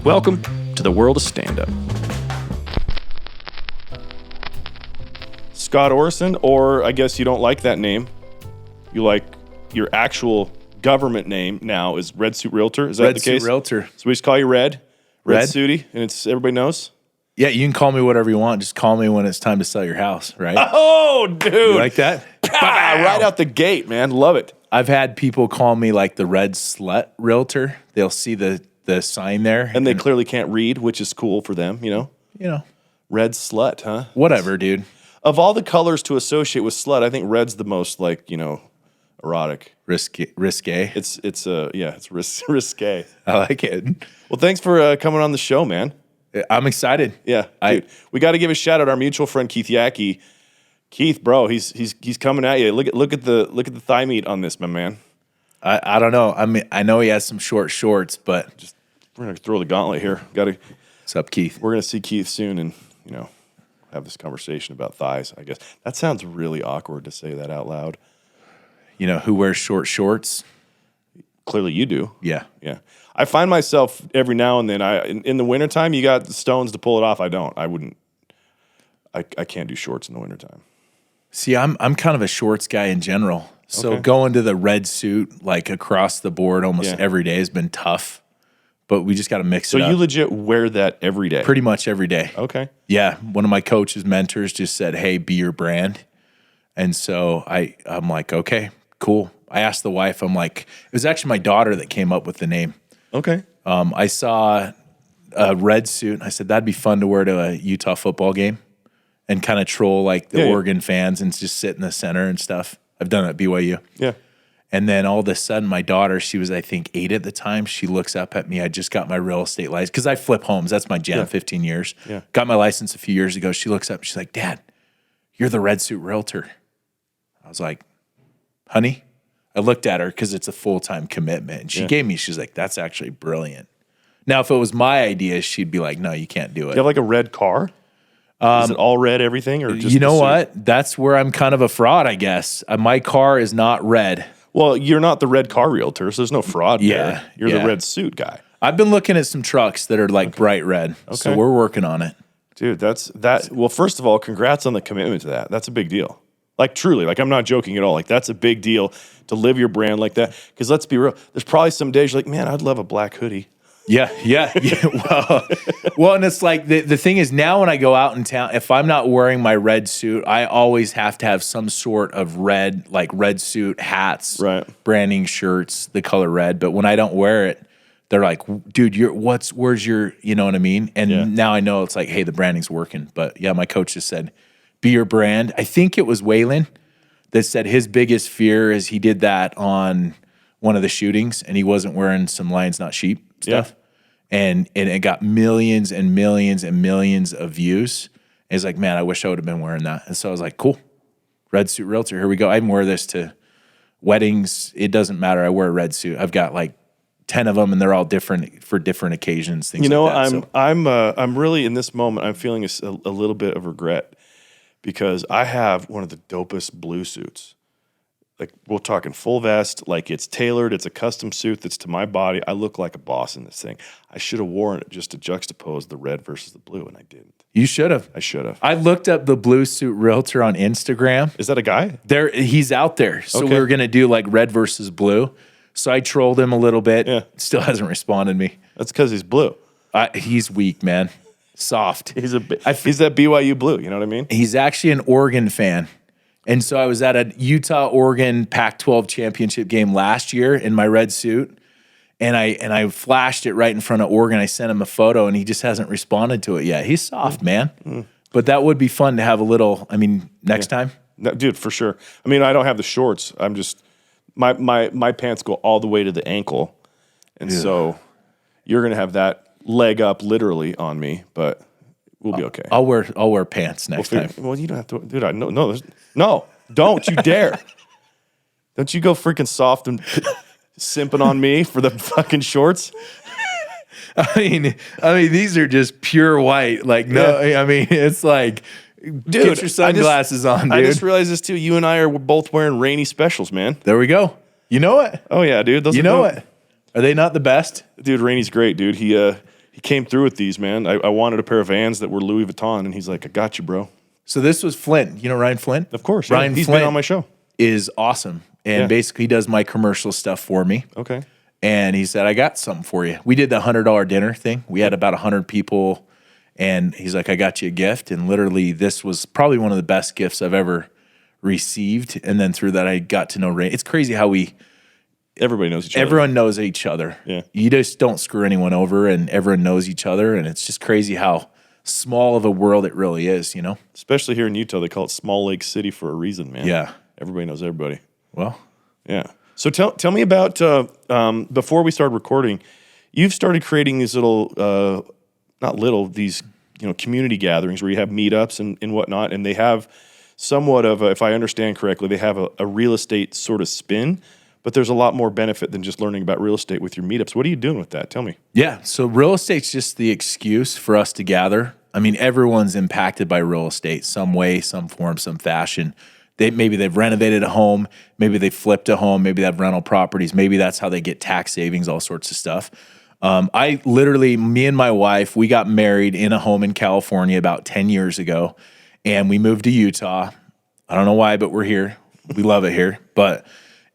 Welcome to the world of stand-up. Scott Orison, or I guess you don't like that name. You like your actual government name now is Red Suit Realtor. Is that the case? Red Suit Realtor. So we just call you Red Red Sooty, and it's everybody knows? Yeah, you can call me whatever you want. Just call me when it's time to sell your house, right? Oh, dude. You like that? Right out the gate, man. Love it. I've had people call me like the Red Slut Realtor. They'll see the sign there. And they clearly can't read, which is cool for them, you know? Red Slut, huh? Whatever, dude. Of all the colors to associate with slut, I think red's the most, like, erotic. Risque. It's risque. I like it. Well, thanks for coming on the show, man. I'm excited. Yeah, dude. We got to give a shout out our mutual friend Keith Yackey. Keith, bro, he's coming at you. Look at the thigh meat on this, my man. I don't know. I mean, I know he has some short shorts, but We're gonna throw the gauntlet here. What's up, Keith? We're gonna see Keith soon, and have this conversation about thighs. I guess that sounds really awkward to say that out loud. You know who wears short shorts? Clearly, you do. Yeah. Yeah. I find myself every now and then. In the wintertime, you got the stones to pull it off. I don't. I wouldn't. I can't do shorts in the wintertime. See, I'm kind of a shorts guy in general. So Okay. going to the red suit like across the board almost every day has been tough. But we just got to mix it up. So you legit wear that every day? Pretty much every day. Okay. Yeah. One of my coach's mentors just said, hey, be your brand. And so I'm like, okay, cool. I asked the wife, I'm like, it was actually my daughter that came up with the name. Okay. I saw a red suit. And I said, that'd be fun to wear to a Utah football game and kind of troll like the Oregon fans and just sit in the center and stuff. I've done it at BYU. Yeah. And then all of a sudden, my daughter, she was, I think, 8 at the time. She looks up at me. I just got my real estate license because I flip homes. That's my jam, 15 years. Yeah. Got my license a few years ago. She looks up. She's like, Dad, you're the Red Suit Realtor. I was like, honey? I looked at her because it's a full-time commitment. And she gave me, she's like, that's actually brilliant. Now, if it was my idea, she'd be like, no, you can't do it. Do you have like a red car? Is it all red everything? Or just You know the suit? what? That's where I'm kind of a fraud, I guess. My car is not red. Well, you're not the red car realtor, so there's no fraud there. You're the yeah. red suit guy. I've been looking at some trucks that are like bright red. So we're working on it. Dude, well, first of all, congrats on the commitment to that. That's a big deal. Like, truly, like, I'm not joking at all. Like, that's a big deal to live your brand like that. Because let's be real, there's probably some days you're like, man, I'd love a black hoodie. Yeah. Well, and it's like the thing is now when I go out in town, if I'm not wearing my red suit, I always have to have some sort of red, like red suit hats, branding shirts, the color red. But when I don't wear it, they're like, dude, where's your, you know what I mean? And now I know it's like, hey, the branding's working. But yeah, my coach just said, be your brand. I think it was Waylon that said his biggest fear is he did that on one of the shootings and he wasn't wearing some lions, not sheep stuff. And it got millions and millions and millions of views. And he's like, man, I wish I would have been wearing that. And so I was like, cool. Red Suit Realtor, here we go. I can wear this to weddings. It doesn't matter. I wear a red suit. I've got like 10 of them and they're all different for different occasions, things like that. I'm really in this moment, I'm feeling a little bit of regret because I have one of the dopest blue suits. Like, we're talking full vest, like it's tailored, it's a custom suit that's to my body. I look like a boss in this thing. I should have worn it just to juxtapose the red versus the blue, and I didn't. You should have. I should have. I looked up the Blue Suit Realtor on Instagram. Is that a guy? He's out there. So we were going to do like red versus blue. So I trolled him a little bit. Yeah. Still hasn't responded to me. That's because he's blue. He's weak, man. Soft. He's that BYU blue, you know what I mean? He's actually an Oregon fan. And so I was at a Utah-Oregon Pac-12 championship game last year in my red suit, and I flashed it right in front of Oregon. I sent him a photo, and he just hasn't responded to it yet. He's soft, man. But that would be fun to have a little, next time. No, dude, for sure. I mean, I don't have the shorts. I'm just, my pants go all the way to the ankle, and so you're going to have that leg up literally on me, but we'll be okay. I'll wear pants next time. Well, you don't have to, dude. No, don't you dare! Don't you go freaking soft and simping on me for the fucking shorts. I mean, these are just pure white. Like, no, it's like, dude, get your sunglasses on, dude. I just realized this too. You and I are both wearing rainy specials, man. There we go. You know it. Oh yeah, dude. You know it. Are they not the best? Dude, Rainy's great, dude. He he came through with these, man. I wanted a pair of Vans that were Louis Vuitton, and he's like, I got you, bro. So this was Flint. You know Ryan Flint? Of course. Ryan He's Flint been on my show. Is awesome. And basically he does my commercial stuff for me. Okay. And he said, I got something for you. We did the $100 dinner thing. We had about 100 people. And he's like, I got you a gift. And literally this was probably one of the best gifts I've ever received. And then through that, I got to know Ray. It's crazy how everybody knows each other. Everyone knows each other. Yeah. You just don't screw anyone over, and everyone knows each other. And it's just crazy how small of a world it really is, you know? Especially here in Utah, they call it Small Lake City for a reason, man. Yeah. Everybody knows everybody. Well, yeah. So tell me about before we started recording, you've started creating these these community gatherings where you have meetups and whatnot, and they have somewhat of if I understand correctly, they have a real estate sort of spin, but there's a lot more benefit than just learning about real estate with your meetups. What are you doing with that? Tell me. Yeah. So real estate's just the excuse for us to gather. I mean, everyone's impacted by real estate some way, some form, some fashion. Maybe they've renovated a home, maybe they flipped a home, maybe they have rental properties, maybe that's how they get tax savings, all sorts of stuff. Me and my wife, we got married in a home in California about 10 years ago, and we moved to Utah. I don't know why, but we're here. We love it here. But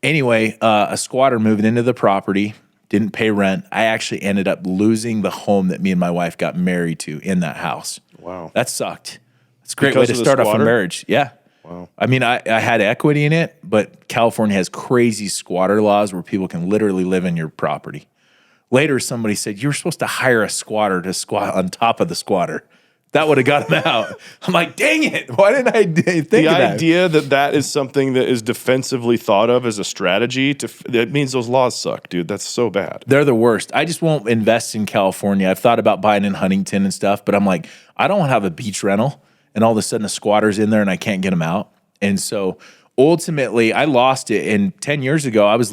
anyway, a squatter moved into the property, didn't pay rent. I actually ended up losing the home that me and my wife got married to in that house. Wow. That sucked. It's a great way to start off a marriage. Yeah. Wow. I mean, I had equity in it, but California has crazy squatter laws where people can literally live in your property. Later, somebody said, you were supposed to hire a squatter to squat on top of the squatter. That would have got him out. I'm like, dang it. Why didn't I think of that? The idea that is something that is defensively thought of as a strategy, that means those laws suck, dude. That's so bad. They're the worst. I just won't invest in California. I've thought about buying in Huntington and stuff, but I'm like, I don't want to have a beach rental. And all of a sudden a squatter's in there and I can't get them out. And so ultimately I lost it. And 10 years ago, I was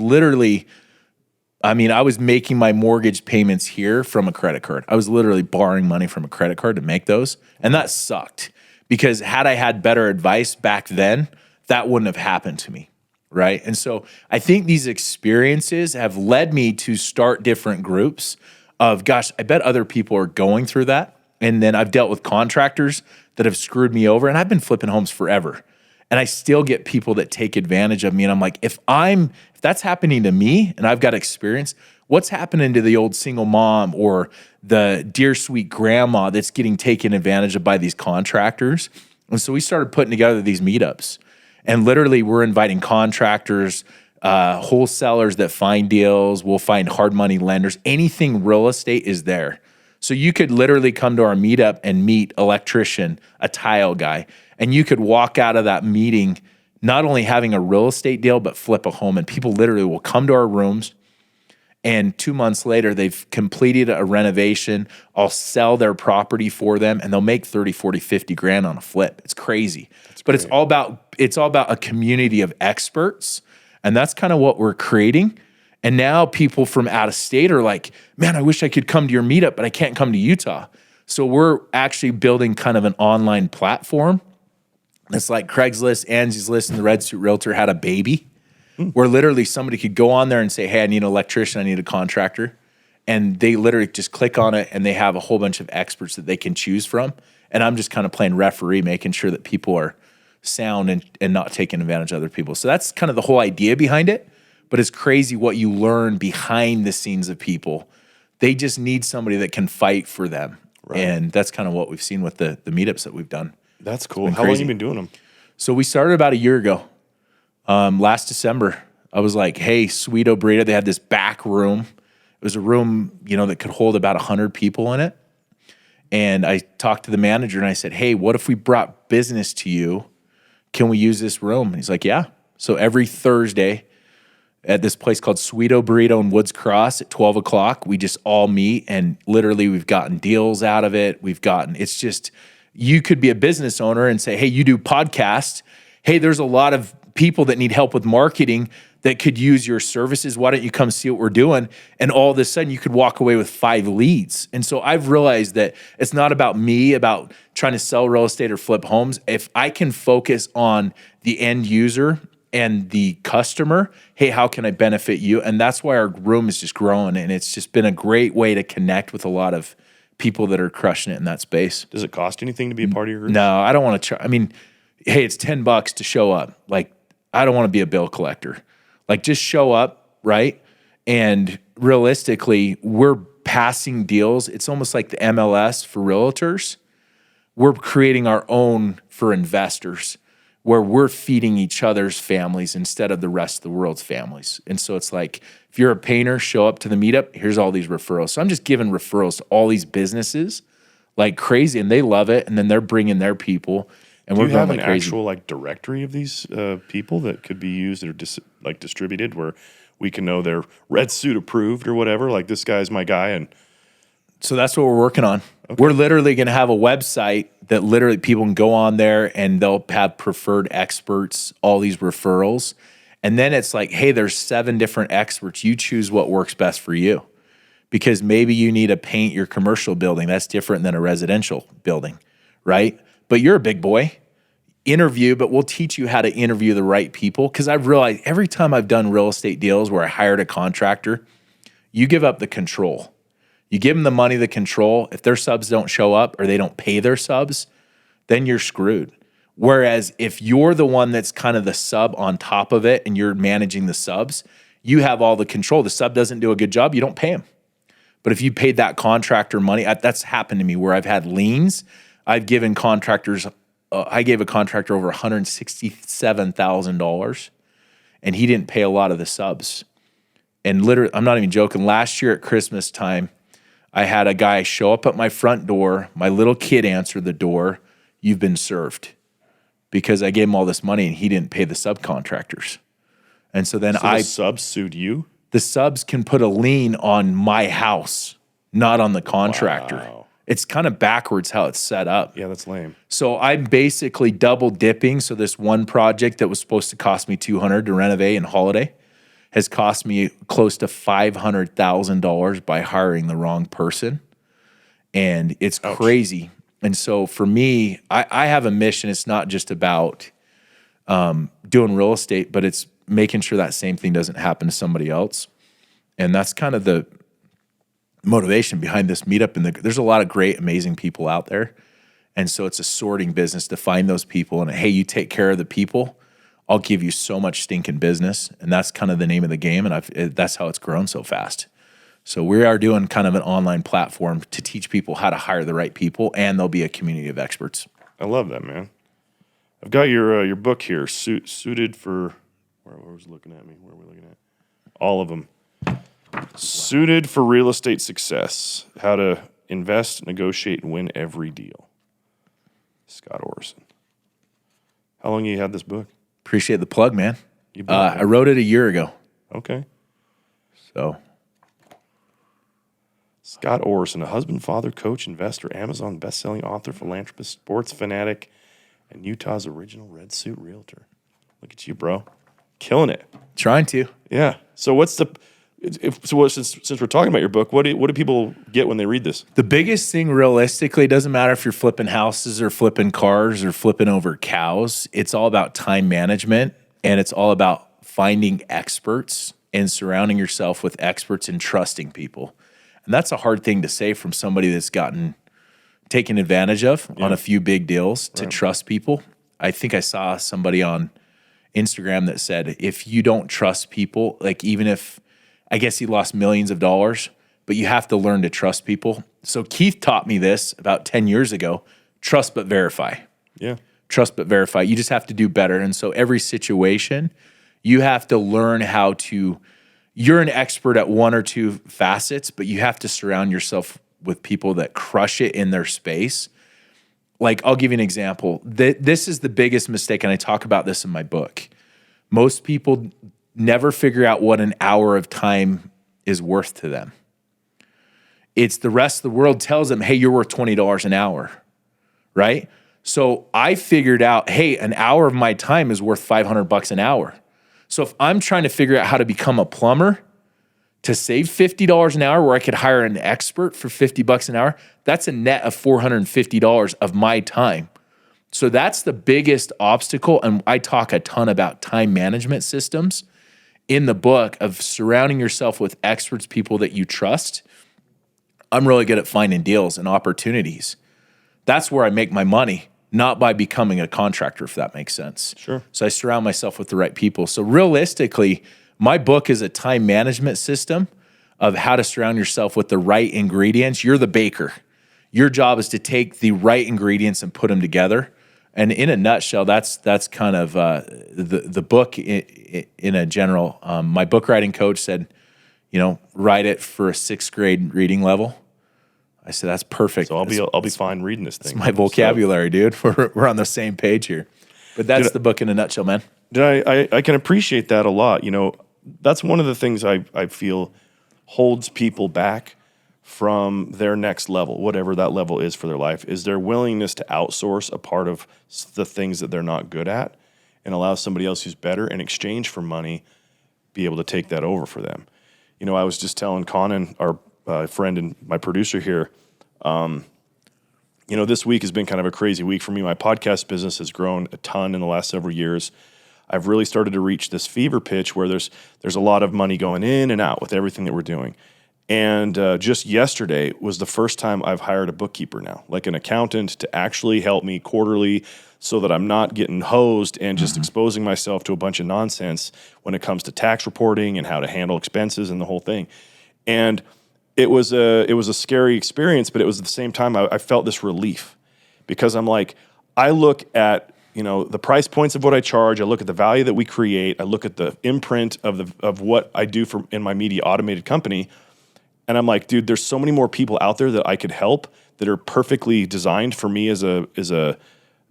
making my mortgage payments here from a credit card. I was literally borrowing money from a credit card to make those. And that sucked because had I had better advice back then, that wouldn't have happened to me. Right. And so I think these experiences have led me to start different groups of, gosh, I bet other people are going through that. And then I've dealt with contractors that have screwed me over, and I've been flipping homes forever. And I still get people that take advantage of me. And I'm like, if that's happening to me and I've got experience, what's happening to the old single mom or the dear sweet grandma that's getting taken advantage of by these contractors? And so we started putting together these meetups. And literally we're inviting contractors, wholesalers that find deals, we'll find hard money lenders, anything real estate is there. So you could literally come to our meetup and meet electrician, a tile guy, and you could walk out of that meeting not only having a real estate deal, but flip a home. And people literally will come to our rooms, and 2 months later, they've completed a renovation. I'll sell their property for them, and they'll make 30, 40, 50 grand on a flip. It's crazy. But it's all about a community of experts, and that's kind of what we're creating. And now people from out of state are like, man, I wish I could come to your meetup, but I can't come to Utah. So we're actually building kind of an online platform. It's like Craigslist, Angie's List, and the Red Suit Realtor had a baby where literally somebody could go on there and say, hey, I need an electrician, I need a contractor. And they literally just click on it and they have a whole bunch of experts that they can choose from. And I'm just kind of playing referee, making sure that people are sound and not taking advantage of other people. So that's kind of the whole idea behind it. But it's crazy what you learn behind the scenes of people. They just need somebody that can fight for them. Right. And that's kind of what we've seen with the meetups that we've done. That's cool. How long have you been doing them? So we started about a year ago. Last December, I was like, hey, Sweeto Burrito, they had this back room. It was a room, that could hold about 100 people in it. And I talked to the manager and I said, hey, what if we brought business to you? Can we use this room? And he's like, yeah. So every Thursday, at this place called Sweeto Burrito in Woods Cross at 12 o'clock. We just all meet, and literally we've gotten deals out of it. It's just, you could be a business owner and say, hey, you do podcasts. Hey, there's a lot of people that need help with marketing that could use your services. Why don't you come see what we're doing? And all of a sudden you could walk away with 5 leads. And so I've realized that it's not about me, about trying to sell real estate or flip homes. If I can focus on the end user and the customer, hey, how can I benefit you? And that's why our room is just growing. And it's just been a great way to connect with a lot of people that are crushing it in that space. Does it cost anything to be a part of your group? No, I don't want to try. I mean, hey, it's $10 to show up. Like, I don't want to be a bill collector. Like, just show up, right? And realistically, we're passing deals. It's almost like the MLS for realtors. We're creating our own for investors, where we're feeding each other's families instead of the rest of the world's families. And so it's like, if you're a painter, show up to the meetup, here's all these referrals. So I'm just giving referrals to all these businesses like crazy, and they love it. And then they're bringing their people, and we're going like crazy. Do you have an actual like directory of these people that could be used or distributed, where we can know they're Red Suit approved or whatever? Like, this guy's my guy. And so that's what we're working on. Okay. We're literally going to have a website that literally people can go on there, and they'll have preferred experts, all these referrals. And then it's like, hey, there's 7 different experts. You choose what works best for you, because maybe you need to paint your commercial building. That's different than a residential building, right? But you're a big boy. Interview, but we'll teach you how to interview the right people. Because I've realized every time I've done real estate deals where I hired a contractor, you give up the control. You give them the money, the control. If their subs don't show up or they don't pay their subs, then you're screwed. Whereas if you're the one that's kind of the sub on top of it and you're managing the subs, you have all the control. The sub doesn't do a good job, you don't pay him. But if you paid that contractor money, that's happened to me where I've had liens. I've given contractors, I gave a contractor over $167,000, and he didn't pay a lot of the subs. And literally, I'm not even joking, last year at Christmas time, I had a guy show up at my front door. My little kid answered the door. You've been served, because I gave him all this money and he didn't pay the subcontractors. And so then the subs sued you? The subs can put a lien on my house, not on the contractor. Wow. It's kind of backwards how it's set up. Yeah, that's lame. So I'm basically double dipping. So this one project that was supposed to cost me $200 to renovate and holiday has cost me close to $500,000 by hiring the wrong person. And it's crazy. And so for me, I have a mission. It's not just about doing real estate, but it's making sure that same thing doesn't happen to somebody else. And that's kind of the motivation behind this meetup. And there's a lot of great, amazing people out there. And so it's a sorting business to find those people. And hey, you take care of the people, I'll give you so much stinking business. And that's kind of the name of the game. And that's how it's grown so fast. So we are doing kind of an online platform to teach people how to hire the right people, and there'll be a community of experts. I love that, man. I've got your book here, Suited for, where was looking at me? Where are we looking at? All of them. Suited for Real Estate Success, How to Invest, Negotiate, and Win Every Deal. Scott Orison. How long have you had this book? Appreciate the plug, man. I wrote it a year ago. Okay. So, Scott Orison, a husband, father, coach, investor, Amazon best-selling author, philanthropist, sports fanatic, and Utah's original Red Suit Realtor. Look at you, bro. Killing it. Trying to. Yeah. So what's the... since we're talking about your book, what do people get when they read this? The biggest thing, realistically, doesn't matter if you're flipping houses or flipping cars or flipping over cows. It's all about time management, and it's all about finding experts and surrounding yourself with experts and trusting people. And that's a hard thing to say from somebody that's gotten taken advantage of on a few big deals, to trust people. I think I saw somebody on Instagram that said, if you don't trust people, like even if, I guess he lost millions of dollars, but you have to learn to trust people. So Keith taught me this about 10 years ago, trust but verify. Yeah. Trust but verify. You just have to do better. And so every situation, you have to learn how to, you're an expert at one or two facets, but you have to surround yourself with people that crush it in their space. Like, I'll give you an example. This is the biggest mistake, and I talk about this in my book. Most people never figure out what an hour of time is worth to them. It's the rest of the world tells them, hey, you're worth $20 an hour, right? So I figured out, hey, an hour of my time is worth $500 an hour. So if I'm trying to figure out how to become a plumber to save $50 an hour, where I could hire an expert for $50 an hour, that's a net of $450 of my time. So that's the biggest obstacle. And I talk a ton about time management systems in the book, of surrounding yourself with experts, people that you trust. I'm really good at finding deals and opportunities. That's where I make my money, not by becoming a contractor, if that makes sense. Sure. So I surround myself with the right people. So realistically, my book is a time management system of how to surround yourself with the right ingredients. You're the baker. Your job is to take the right ingredients and put them together. And in a nutshell, that's kind of the book in a general. My book writing coach said, write it for a 6th grade reading level. I said, that's perfect. So I'll be fine reading this thing. It's my vocabulary, dude. We're on the same page here. But that's the book in a nutshell, man. I can appreciate that a lot. That's one of the things I feel holds people back from their next level, whatever that level is for their life, is their willingness to outsource a part of the things that they're not good at and allow somebody else who's better in exchange for money be able to take that over for them. I was just telling Conan, our friend and my producer here, this week has been kind of a crazy week for me. My podcast business has grown a ton in the last several years. I've really started to reach this fever pitch where there's a lot of money going in and out with everything that we're doing. And just yesterday was the first time I've hired a bookkeeper now, like an accountant to actually help me quarterly so that I'm not getting hosed and just exposing myself to a bunch of nonsense when it comes to tax reporting and how to handle expenses and the whole thing. And it was a scary experience, but it was at the same time I felt this relief because I'm like, I look at the price points of what I charge. I look at the value that we create. I look at the imprint of what I do in my media automated company. And I'm like, dude, there's so many more people out there that I could help that are perfectly designed for me as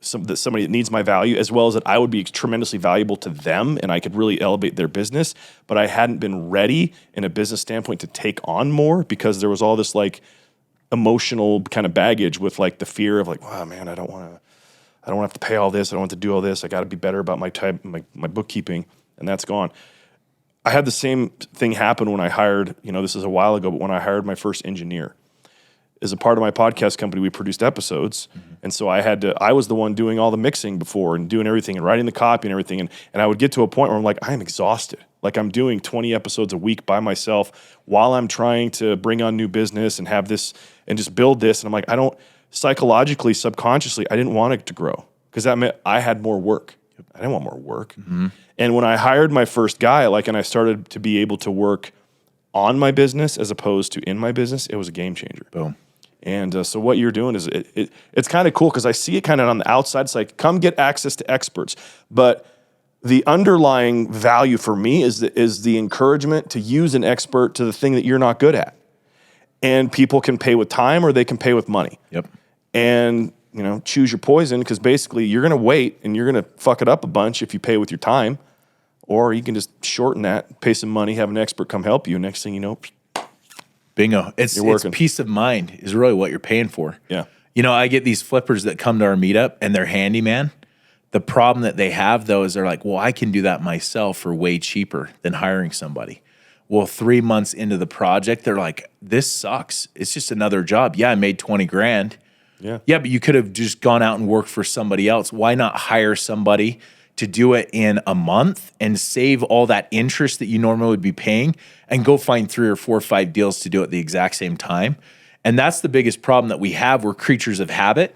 somebody that needs my value, as well as that I would be tremendously valuable to them and I could really elevate their business. But I hadn't been ready in a business standpoint to take on more because there was all this like emotional kind of baggage with like the fear of like, wow, man, I don't want to have to pay all this. I don't want to do all this. I got to be better about my bookkeeping, and that's gone. I had the same thing happen when I hired, this is a while ago, but when I hired my first engineer. As a part of my podcast company, we produced episodes. And so I was the one doing all the mixing before and doing everything and writing the copy and everything. And I would get to a point where I'm like, I am exhausted. Like I'm doing 20 episodes a week by myself while I'm trying to bring on new business and have this and just build this. And I'm like, psychologically, subconsciously, I didn't want it to grow because that meant I had more work. I didn't want more work. And when I hired my first guy, and I started to be able to work on my business as opposed to in my business, it was a game changer. Boom. And so what you're doing is it's kind of cool because I see it kind of on the outside. It's like, come get access to experts. But the underlying value for me is the encouragement to use an expert to the thing that you're not good at. And people can pay with time or they can pay with money. Yep. And choose your poison because basically you're going to wait and you're going to fuck it up a bunch if you pay with your time. Or you can just shorten that, pay some money, have an expert come help you. Next thing you know, bingo. It's peace of mind is really what you're paying for. Yeah. I get these flippers that come to our meetup and they're handyman. The problem that they have though is they're like, well, I can do that myself for way cheaper than hiring somebody. Well, 3 months into the project, they're like, this sucks. It's just another job. Yeah, I made 20 grand. Yeah, but you could have just gone out and worked for somebody else. Why not hire somebody to do it in a month and save all that interest that you normally would be paying and go find 3 or 4 or 5 deals to do it at the exact same time? And that's the biggest problem that we have. We're creatures of habit.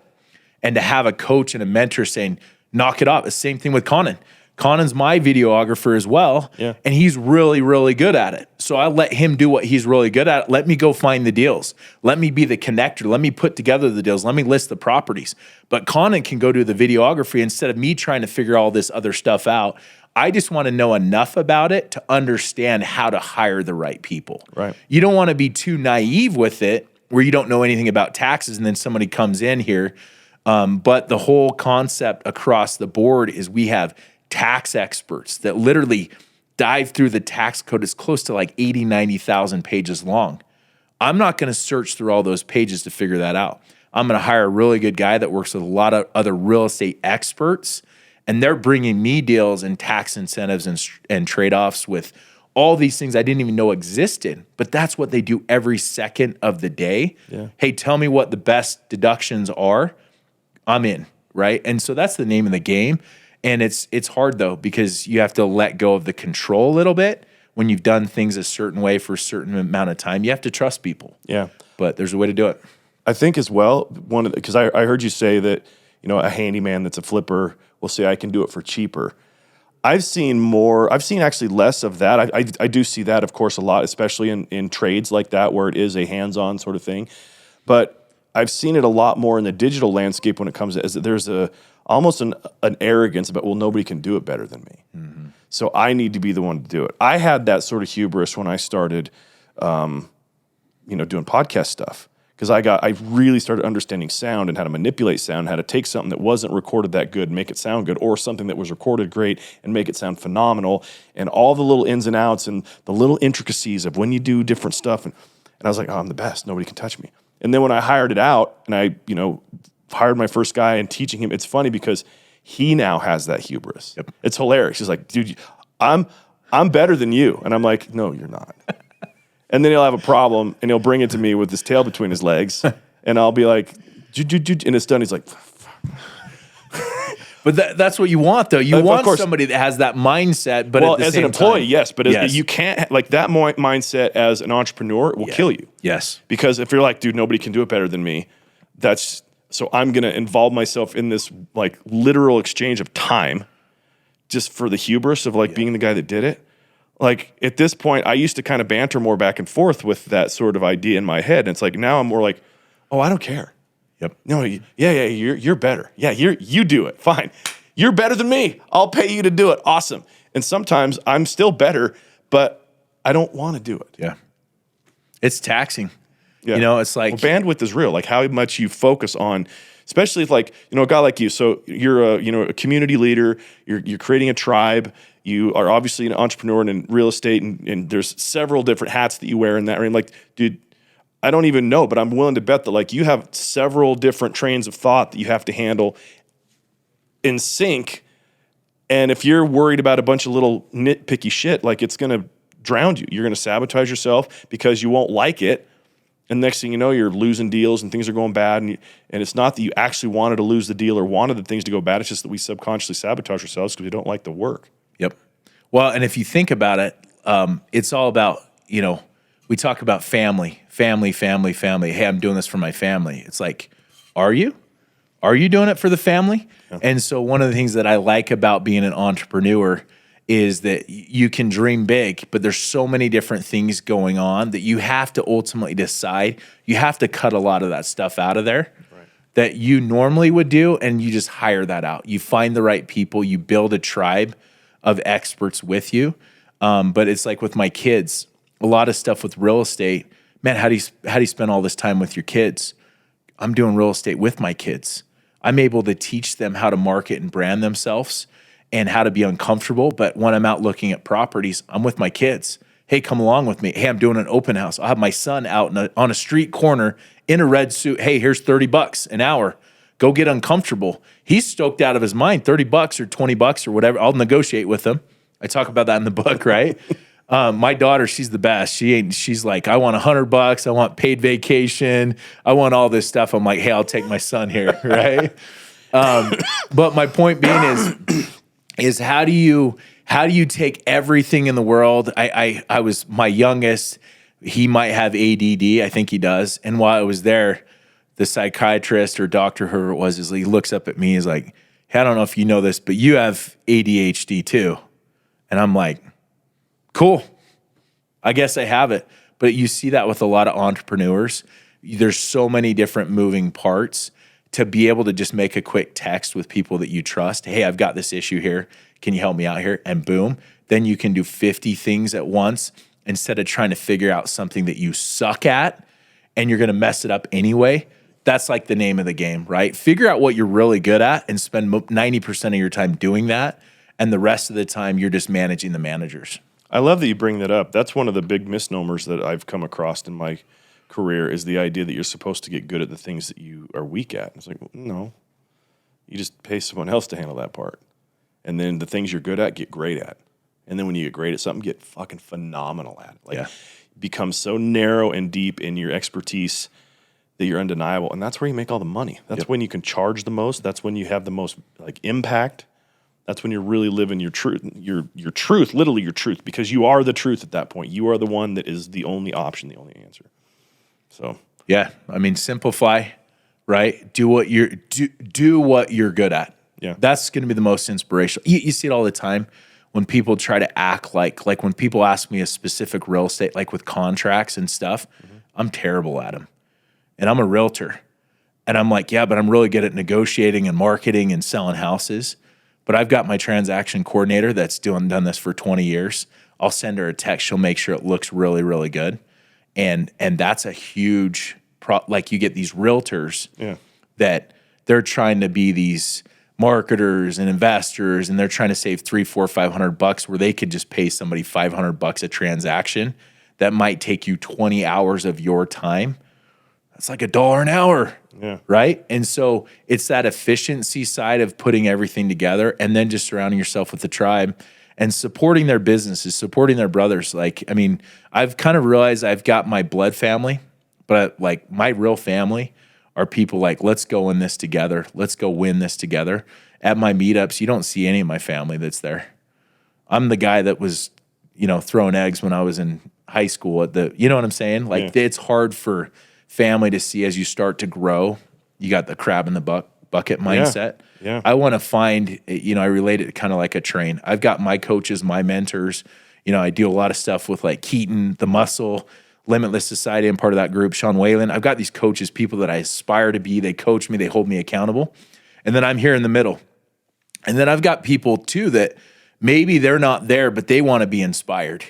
And to have a coach and a mentor saying, knock it off. The same thing with Conan. Conan's my videographer as well, and he's really, really good at it. So I let him do what he's really good at. Let me go find the deals. Let me be the connector. Let me put together the deals. Let me list the properties. But Conan can go do the videography instead of me trying to figure all this other stuff out. I just want to know enough about it to understand how to hire the right people. Right. You don't want to be too naive with it where you don't know anything about taxes and then somebody comes in here. But the whole concept across the board is we have tax experts that literally dive through the tax code. It's close to like 80, 90,000 pages long. I'm not going to search through all those pages to figure that out. I'm going to hire a really good guy that works with a lot of other real estate experts, and they're bringing me deals and tax incentives and trade-offs with all these things I didn't even know existed, but that's what they do every second of the day. Yeah. Hey, tell me what the best deductions are. I'm in, right? And so that's the name of the game. And it's hard though, because you have to let go of the control a little bit when you've done things a certain way for a certain amount of time, you have to trust people. Yeah. But there's a way to do it. I think as well, because I heard you say that, a handyman that's a flipper will say, I can do it for cheaper. I've seen actually less of that. I do see that, of course, a lot, especially in trades like that where it is a hands-on sort of thing. But I've seen it a lot more in the digital landscape when it comes to, there's almost an arrogance about, well, nobody can do it better than me. Mm-hmm. So I need to be the one to do it. I had that sort of hubris when I started, doing podcast stuff. Because I really started understanding sound and how to manipulate sound, how to take something that wasn't recorded that good and make it sound good, or something that was recorded great and make it sound phenomenal, and all the little ins and outs and the little intricacies of when you do different stuff. And I was like, oh, I'm the best. Nobody can touch me. And then when I hired it out and I, hired my first guy and teaching him, it's funny because he now has that hubris. Yep. It's hilarious. He's like, dude, I'm better than you. And I'm like, no, you're not. And then he'll have a problem, and he'll bring it to me with his tail between his legs, and I'll be like, and it's done. He's like, but that's what you want, though. You want somebody that has that mindset. But well, as an employee, yes, but you can't like that mindset as an entrepreneur will kill you. Yes, because if you're like, dude, nobody can do it better than me. So I'm gonna involve myself in this like literal exchange of time, just for the hubris of being the guy that did it. Like at this point, I used to kind of banter more back and forth with that sort of idea in my head. And it's like now I'm more like, oh, I don't care. Yep. No, you're better. Yeah, you do it. Fine. You're better than me. I'll pay you to do it. Awesome. And sometimes I'm still better, but I don't want to do it. Yeah. It's taxing. Yeah. It's like bandwidth is real. Like how much you focus on, especially if a guy like you. So you're a community leader. You're creating a tribe. You are obviously an entrepreneur and in real estate, and there's several different hats that you wear in that. I mean, like, dude, I don't even know, but I'm willing to bet that you have several different trains of thought that you have to handle in sync. And if you're worried about a bunch of little nitpicky shit, it's going to drown you. You're going to sabotage yourself because you won't like it. And next thing you know, you're losing deals and things are going bad. And it's not that you actually wanted to lose the deal or wanted the things to go bad. It's just that we subconsciously sabotage ourselves because we don't like the work. Yep. Well, and if you think about it, it's all about, we talk about family. Hey, I'm doing this for my family. It's like, are you? Are you doing it for the family? Yeah. And so one of the things that I like about being an entrepreneur is that you can dream big, but there's so many different things going on that you have to ultimately decide. You have to cut a lot of that stuff out of there. That you normally would do, and you just hire that out. You find the right people. You build a tribe of experts with you. But it's like with my kids, a lot of stuff with real estate. Man, how do you spend all this time with your kids? I'm doing real estate with my kids. I'm able to teach them how to market and brand themselves and how to be uncomfortable. But when I'm out looking at properties, I'm with my kids. Hey, come along with me. Hey, I'm doing an open house. I'll have my son out on a street corner in a red suit. Hey, here's $30 an hour. Go get uncomfortable. He's stoked out of his mind. $30 or $20 or whatever. I'll negotiate with him. I talk about that in the book, right? My daughter, she's the best. She's like, I want $100. I want paid vacation. I want all this stuff. I'm like, hey, I'll take my son here, right? But my point being is how do you take everything in the world? I was my youngest. He might have ADD. I think he does. And while I was there, the psychiatrist or doctor, whoever it was, he looks up at me. He's like, hey, I don't know if you know this, but you have ADHD too. And I'm like, cool. I guess I have it. But you see that with a lot of entrepreneurs. There's so many different moving parts to be able to just make a quick text with people that you trust. Hey, I've got this issue here. Can you help me out here? And boom, then you can do 50 things at once instead of trying to figure out something that you suck at and you're going to mess it up anyway. That's like the name of the game, right? Figure out what you're really good at and spend 90% of your time doing that. And the rest of the time, you're just managing the managers. I love that you bring that up. That's one of the big misnomers that I've come across in my career is the idea that you're supposed to get good at the things that you are weak at. It's like, well, no. You just pay someone else to handle that part. And then the things you're good at, get great at. And then when you get great at something, get fucking phenomenal at it. Become so narrow and deep in your expertise that you're undeniable. And that's where you make all the money. That's when you can charge the most. That's when you have the most impact. That's when you're really living your truth, your truth, literally your truth, because you are the truth at that point. You are the one that is the only option, the only answer. So yeah, I mean, simplify, right? Do what you're good at. Yeah. That's going to be the most inspirational. You see it all the time when people try to act like when people ask me a specific real estate, like with contracts and stuff, I'm terrible at them. And I'm a realtor. And I'm like, yeah, but I'm really good at negotiating and marketing and selling houses. But I've got my transaction coordinator that's done this for 20 years. I'll send her a text. She'll make sure it looks really, really good. And that's a huge like you get these realtors that they're trying to be these marketers and investors, and they're trying to save $300-$500 where they could just pay somebody $500 a transaction that might take you 20 hours of your time. That's like $1 an hour. Yeah. Right. And so it's that efficiency side of putting everything together, and then just surrounding yourself with the tribe and supporting their businesses, supporting their brothers. Like, I mean, I've kind of realized I've got my blood family, but like my real family are people like, let's go in this together. Let's go win this together. At my meetups, you don't see any of my family that's there. I'm the guy that was, throwing eggs when I was in high school you know what I'm saying? Like it's hard for family to see as you start to grow. You got the crab in the bucket mindset. Yeah. I want to find, I relate it kind of like a train. I've got my coaches, my mentors. I do a lot of stuff with like Keaton, The Muscle, Limitless Society. I'm part of that group. Sean Whalen. I've got these coaches, people that I aspire to be. They coach me. They hold me accountable. And then I'm here in the middle. And then I've got people too that maybe they're not there, but they want to be inspired.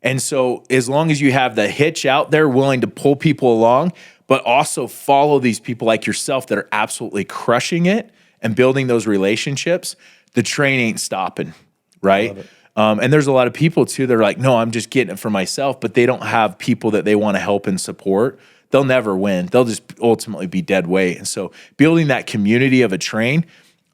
And so as long as you have the hitch out there, willing to pull people along, but also follow these people like yourself that are absolutely crushing it and building those relationships, the train ain't stopping, right? And there's a lot of people too that are like, no, I'm just getting it for myself, but they don't have people that they want to help and support. They'll never win. They'll just ultimately be dead weight. And so building that community of a train,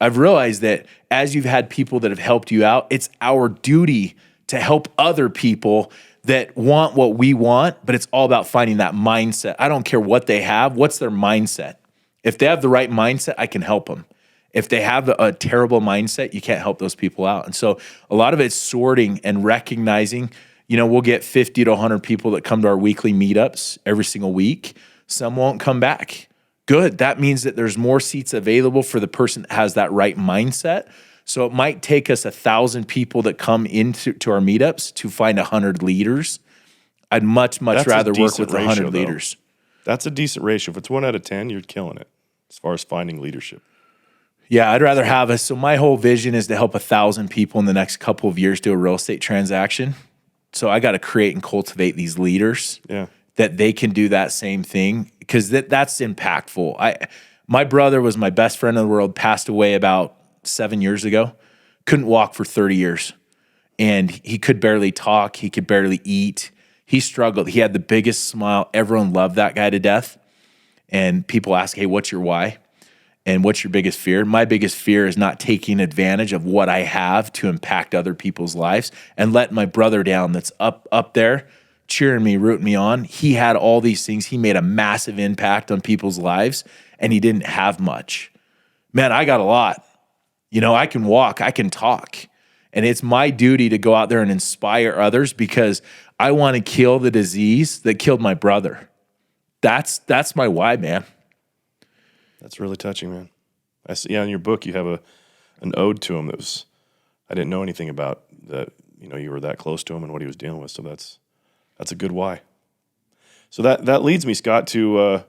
I've realized that as you've had people that have helped you out, it's our duty to help other people that want what we want, but it's all about finding that mindset. I don't care what they have. What's their mindset? If they have the right mindset, I can help them. If they have a terrible mindset, you can't help those people out. And so a lot of it's sorting and recognizing, we'll get 50 to 100 people that come to our weekly meetups every single week. Some won't come back. Good. That means that there's more seats available for the person that has that right mindset. So it might take us 1,000 people that come into our meetups to find 100 leaders. I'd much rather work with 100 leaders. That's a decent ratio. If it's 1 out of 10, you're killing it as far as finding leadership. Yeah, I'd rather have us. So my whole vision is to help 1,000 people in the next couple of years do a real estate transaction. So I got to create and cultivate these leaders that they can do that same thing, because that's impactful. My brother was my best friend in the world, passed away about 7 years ago, couldn't walk for 30 years. And he could barely talk. He could barely eat. He struggled. He had the biggest smile. Everyone loved that guy to death. And people ask, hey, what's your why? And what's your biggest fear? My biggest fear is not taking advantage of what I have to impact other people's lives and let my brother down that's up there cheering me, rooting me on. He had all these things. He made a massive impact on people's lives, and he didn't have much. Man, I got a lot. I can walk, I can talk. And it's my duty to go out there and inspire others, because I want to kill the disease that killed my brother. That's my why, man. That's really touching, man. I see. Yeah, in your book you have an ode to him that I didn't know anything about that. You were that close to him and what he was dealing with. So that's a good why. So that leads me, Scott, to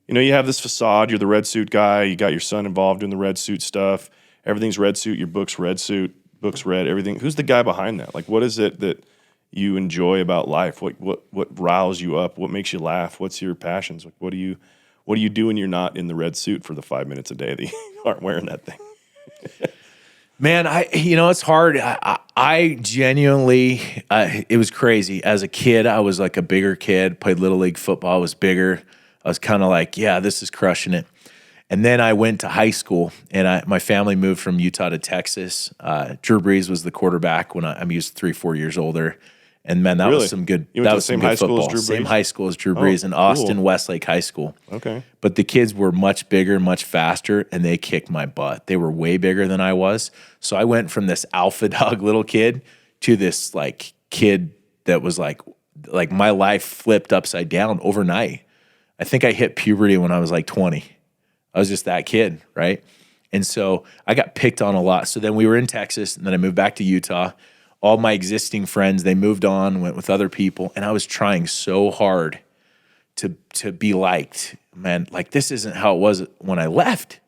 you have this facade. You're the Red Suit guy. You got your son involved in the Red Suit stuff. Everything's Red Suit. Your book's Red Suit. Book's red. Everything. Who's the guy behind that? Like, what is it that you enjoy about life? What riles you up? What makes you laugh? What's your passions? Like, what do you do when you're not in the red suit for the 5 minutes a day that you aren't wearing that thing? Man, it's hard. I genuinely, it was crazy. As a kid, I was like a bigger kid, played Little League football, was bigger. I was kind of like, yeah, this is crushing it. And then I went to high school, and my family moved from Utah to Texas. Drew Brees was the quarterback when he was 3-4 years older. And man, that Really? was some good. You went That to was the same some good high school as football. Drew Same Brees? high school as Drew Brees in Austin cool. Westlake High School. Okay. But the kids were much bigger, much faster, and they kicked my butt. They were way bigger than I was. So I went from this alpha dog little kid to this like kid that was like my life flipped upside down overnight. I think I hit puberty when I was like 20. I was just that kid, right? And so I got picked on a lot. So then we were in Texas, and then I moved back to Utah. All my existing friends, they moved on, went with other people, and I was trying so hard to be liked. Man, like this isn't how it was when I left.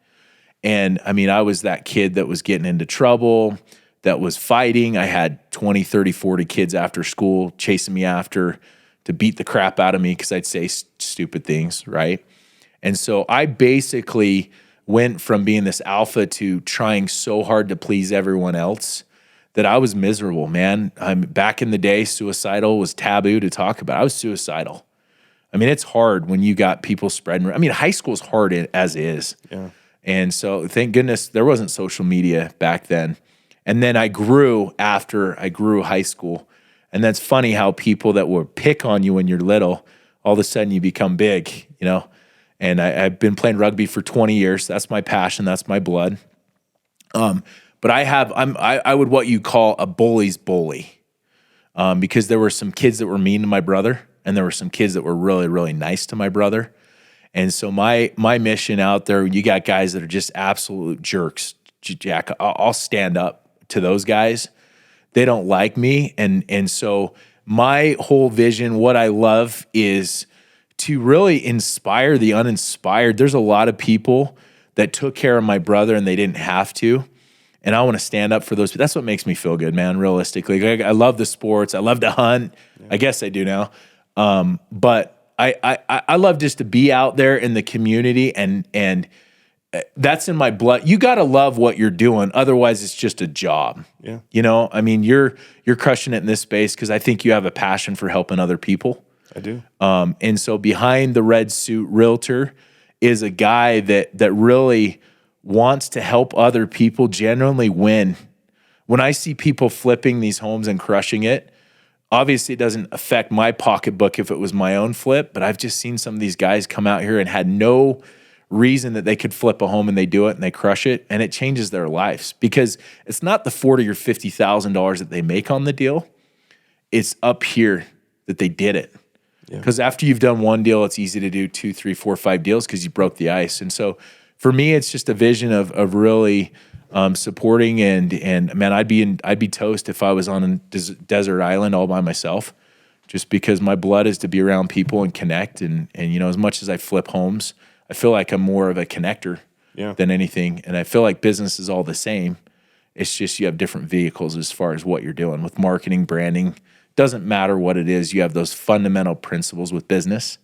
And I mean, I was that kid that was getting into trouble, that was fighting. I had 20, 30, 40 kids after school chasing me after to beat the crap out of me because I'd say stupid things, right? And so I basically went from being this alpha to trying so hard to please everyone else that I was miserable, man. Back in the day, suicidal was taboo to talk about. I was suicidal. I mean, it's hard when you got people spreading. I mean, high school's hard as is. Yeah. And so thank goodness there wasn't social media back then. And then I grew after I grew high school. And that's funny how people that will pick on you when you're little, all of a sudden you become big, you know? And I've been playing rugby for 20 years. That's my passion. That's my blood. But I would what you call a bully's bully, because there were some kids that were mean to my brother, and there were some kids that were really, really nice to my brother. And so my mission out there, you got guys that are just absolute jerks. Jack, I'll stand up to those guys. They don't like me, and so my whole vision, what I love is to really inspire the uninspired. There's a lot of people that took care of my brother and they didn't have to. And I want to stand up for those. That's what makes me feel good, man, realistically. I love the sports. I love to hunt. Yeah. I guess I do now. But I love just to be out there in the community, and that's in my blood. You got to love what you're doing. Otherwise, it's just a job. Yeah. You know, I mean, you're crushing it in this space because I think you have a passion for helping other people. I do. And so behind the Red Suit Realtor is a guy that really wants to help other people genuinely win. When I see people flipping these homes and crushing it, obviously it doesn't affect my pocketbook if it was my own flip, but I've just seen some of these guys come out here and had no reason that they could flip a home and they do it and they crush it, and it changes their lives because it's not the $40,000 or $50,000 that they make on the deal. It's up here that they did it. Because after you've done one deal, it's easy to do 2, 3, 4, 5 deals because you broke the ice. And so for me, it's just a vision of really supporting and man, I'd be toast if I was on a desert island all by myself, just because my blood is to be around people and connect. And you know, as much as I flip homes, I feel like I'm more of a connector than anything. And I feel like business is all the same. It's just you have different vehicles as far as what you're doing with marketing, branding. Doesn't matter what it is. You have those fundamental principles with business.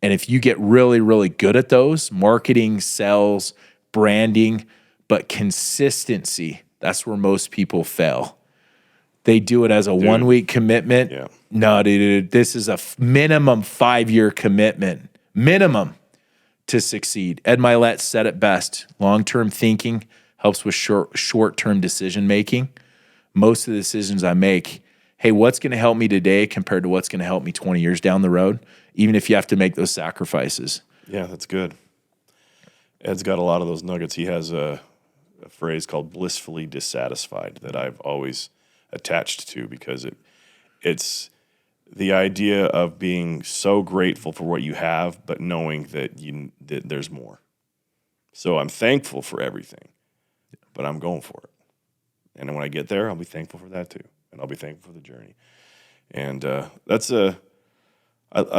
And if you get really, really good at those, marketing, sales, branding, but consistency, that's where most people fail. They do it as a 1-week commitment. Yeah. No, dude, this is a minimum 5-year commitment, minimum to succeed. Ed Milet said it best. Long-term thinking helps with short-term decision-making. Most of the decisions I make, hey, what's going to help me today compared to what's going to help me 20 years down the road, even if you have to make those sacrifices. Yeah, that's good. Ed's got a lot of those nuggets. He has a phrase called blissfully dissatisfied that I've always attached to because it's the idea of being so grateful for what you have, but knowing that there's more. So I'm thankful for everything, but I'm going for it. And when I get there, I'll be thankful for that too. And I'll be thankful for the journey. And I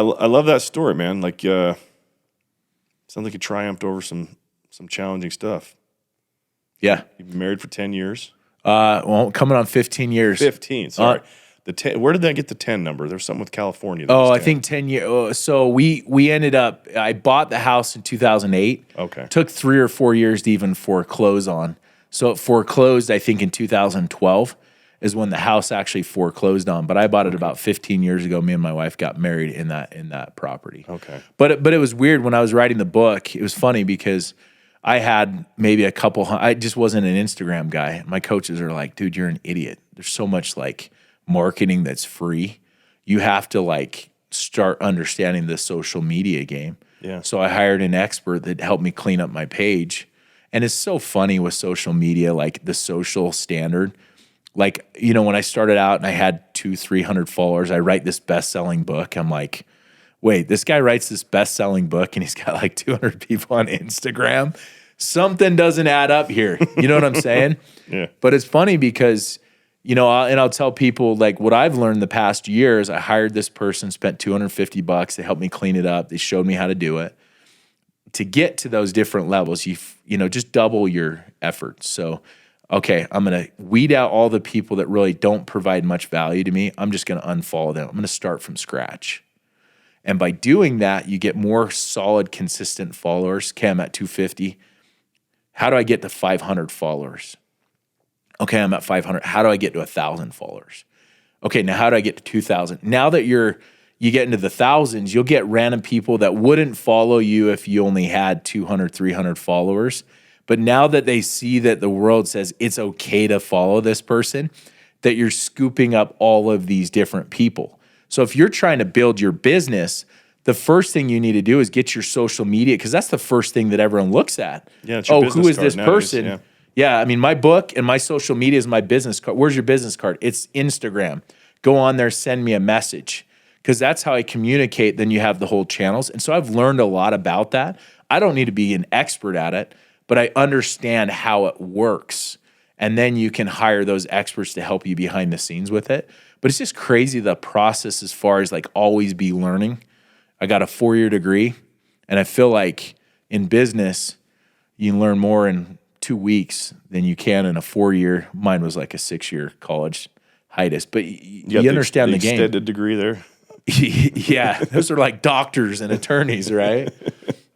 love that story, man. Like, sounds like you triumphed over some challenging stuff. Yeah. You've been married for 10 years. Well, coming on 15 years. 15, sorry. Where did that get the 10 number? There's something with California. I think 10 years. So we ended up, I bought the house in 2008. Okay. Took 3 or 4 years to even foreclose on. So it foreclosed, I think, in 2012 is when the house actually foreclosed on. But I bought it about 15 years ago. Me and my wife got married in that property. Okay. But it was weird when I was writing the book. It was funny because I had maybe a couple. I just wasn't an Instagram guy. My coaches are like, "Dude, you're an idiot." There's so much like marketing that's free. You have to like start understanding the social media game. Yeah. So I hired an expert that helped me clean up my page. And it's so funny with social media, like the social standard. Like, you know, when I started out and I had 200-300 followers, I write this best-selling book. I'm like, wait, this guy writes this best-selling book and he's got like 200 people on Instagram. Something doesn't add up here. You know what I'm saying? Yeah. But it's funny because, you know, I'll tell people like what I've learned the past years. I hired this person, spent $250. They helped me clean it up. They showed me how to do it. To get to those different levels, you know, just double your efforts. So, okay, I'm going to weed out all the people that really don't provide much value to me. I'm just going to unfollow them. I'm going to start from scratch. And by doing that, you get more solid, consistent followers. Okay, I'm at 250. How do I get to 500 followers? Okay, I'm at 500. How do I get to 1,000 followers? Okay, now how do I get to 2,000? Now that you get into the thousands, you'll get random people that wouldn't follow you if you only had 200, 300 followers. But now that they see that the world says it's okay to follow this person, that you're scooping up all of these different people. So if you're trying to build your business, the first thing you need to do is get your social media, because that's the first thing that everyone looks at. Yeah, it's your business who is card this nowadays, person? yeah. Yeah, I mean, my book and my social media is my business card. Where's your business card? It's Instagram. Go on there, send me a message, because that's how I communicate. Then you have the whole channels. And so I've learned a lot about that. I don't need to be an expert at it, but I understand how it works. And then you can hire those experts to help you behind the scenes with it. But it's just crazy, the process, as far as like always be learning. I got a 4-year degree, and I feel like in business, you can learn more in 2 weeks than you can in a 4-year. Mine was like a 6-year college hiatus, but you understand the game. Extended degree there. Yeah, those are like doctors and attorneys, right?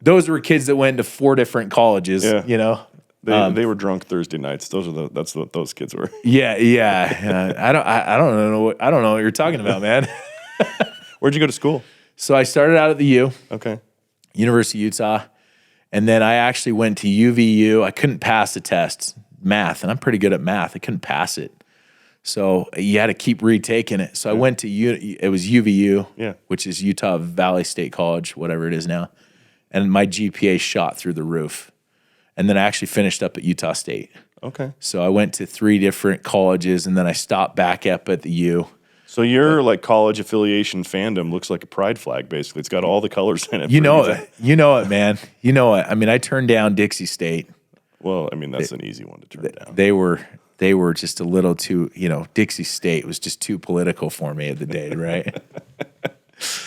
Those were kids that went to 4 different colleges. Yeah. You know, They were drunk Thursday nights. That's what those kids were. yeah. I don't know what you're talking about, man. Where'd you go to school? So I started out at the U, Okay. University of Utah, and then I actually went to UVU. I couldn't pass the test, math, and I'm pretty good at math. I couldn't pass it. So you had to keep retaking it. So I went to it was UVU, which is Utah Valley State College, whatever it is now. And my GPA shot through the roof. And then I actually finished up at Utah State. Okay. So I went to 3 different colleges, and then I stopped back up at the U. So your like college affiliation fandom looks like a pride flag, basically. It's got all the colors in it. You know it. You know it, man. You know it. I mean, I turned down Dixie State. Well, I mean, that's an easy one to turn down. They were just a little too, you know, Dixie State was just too political for me at the day, right?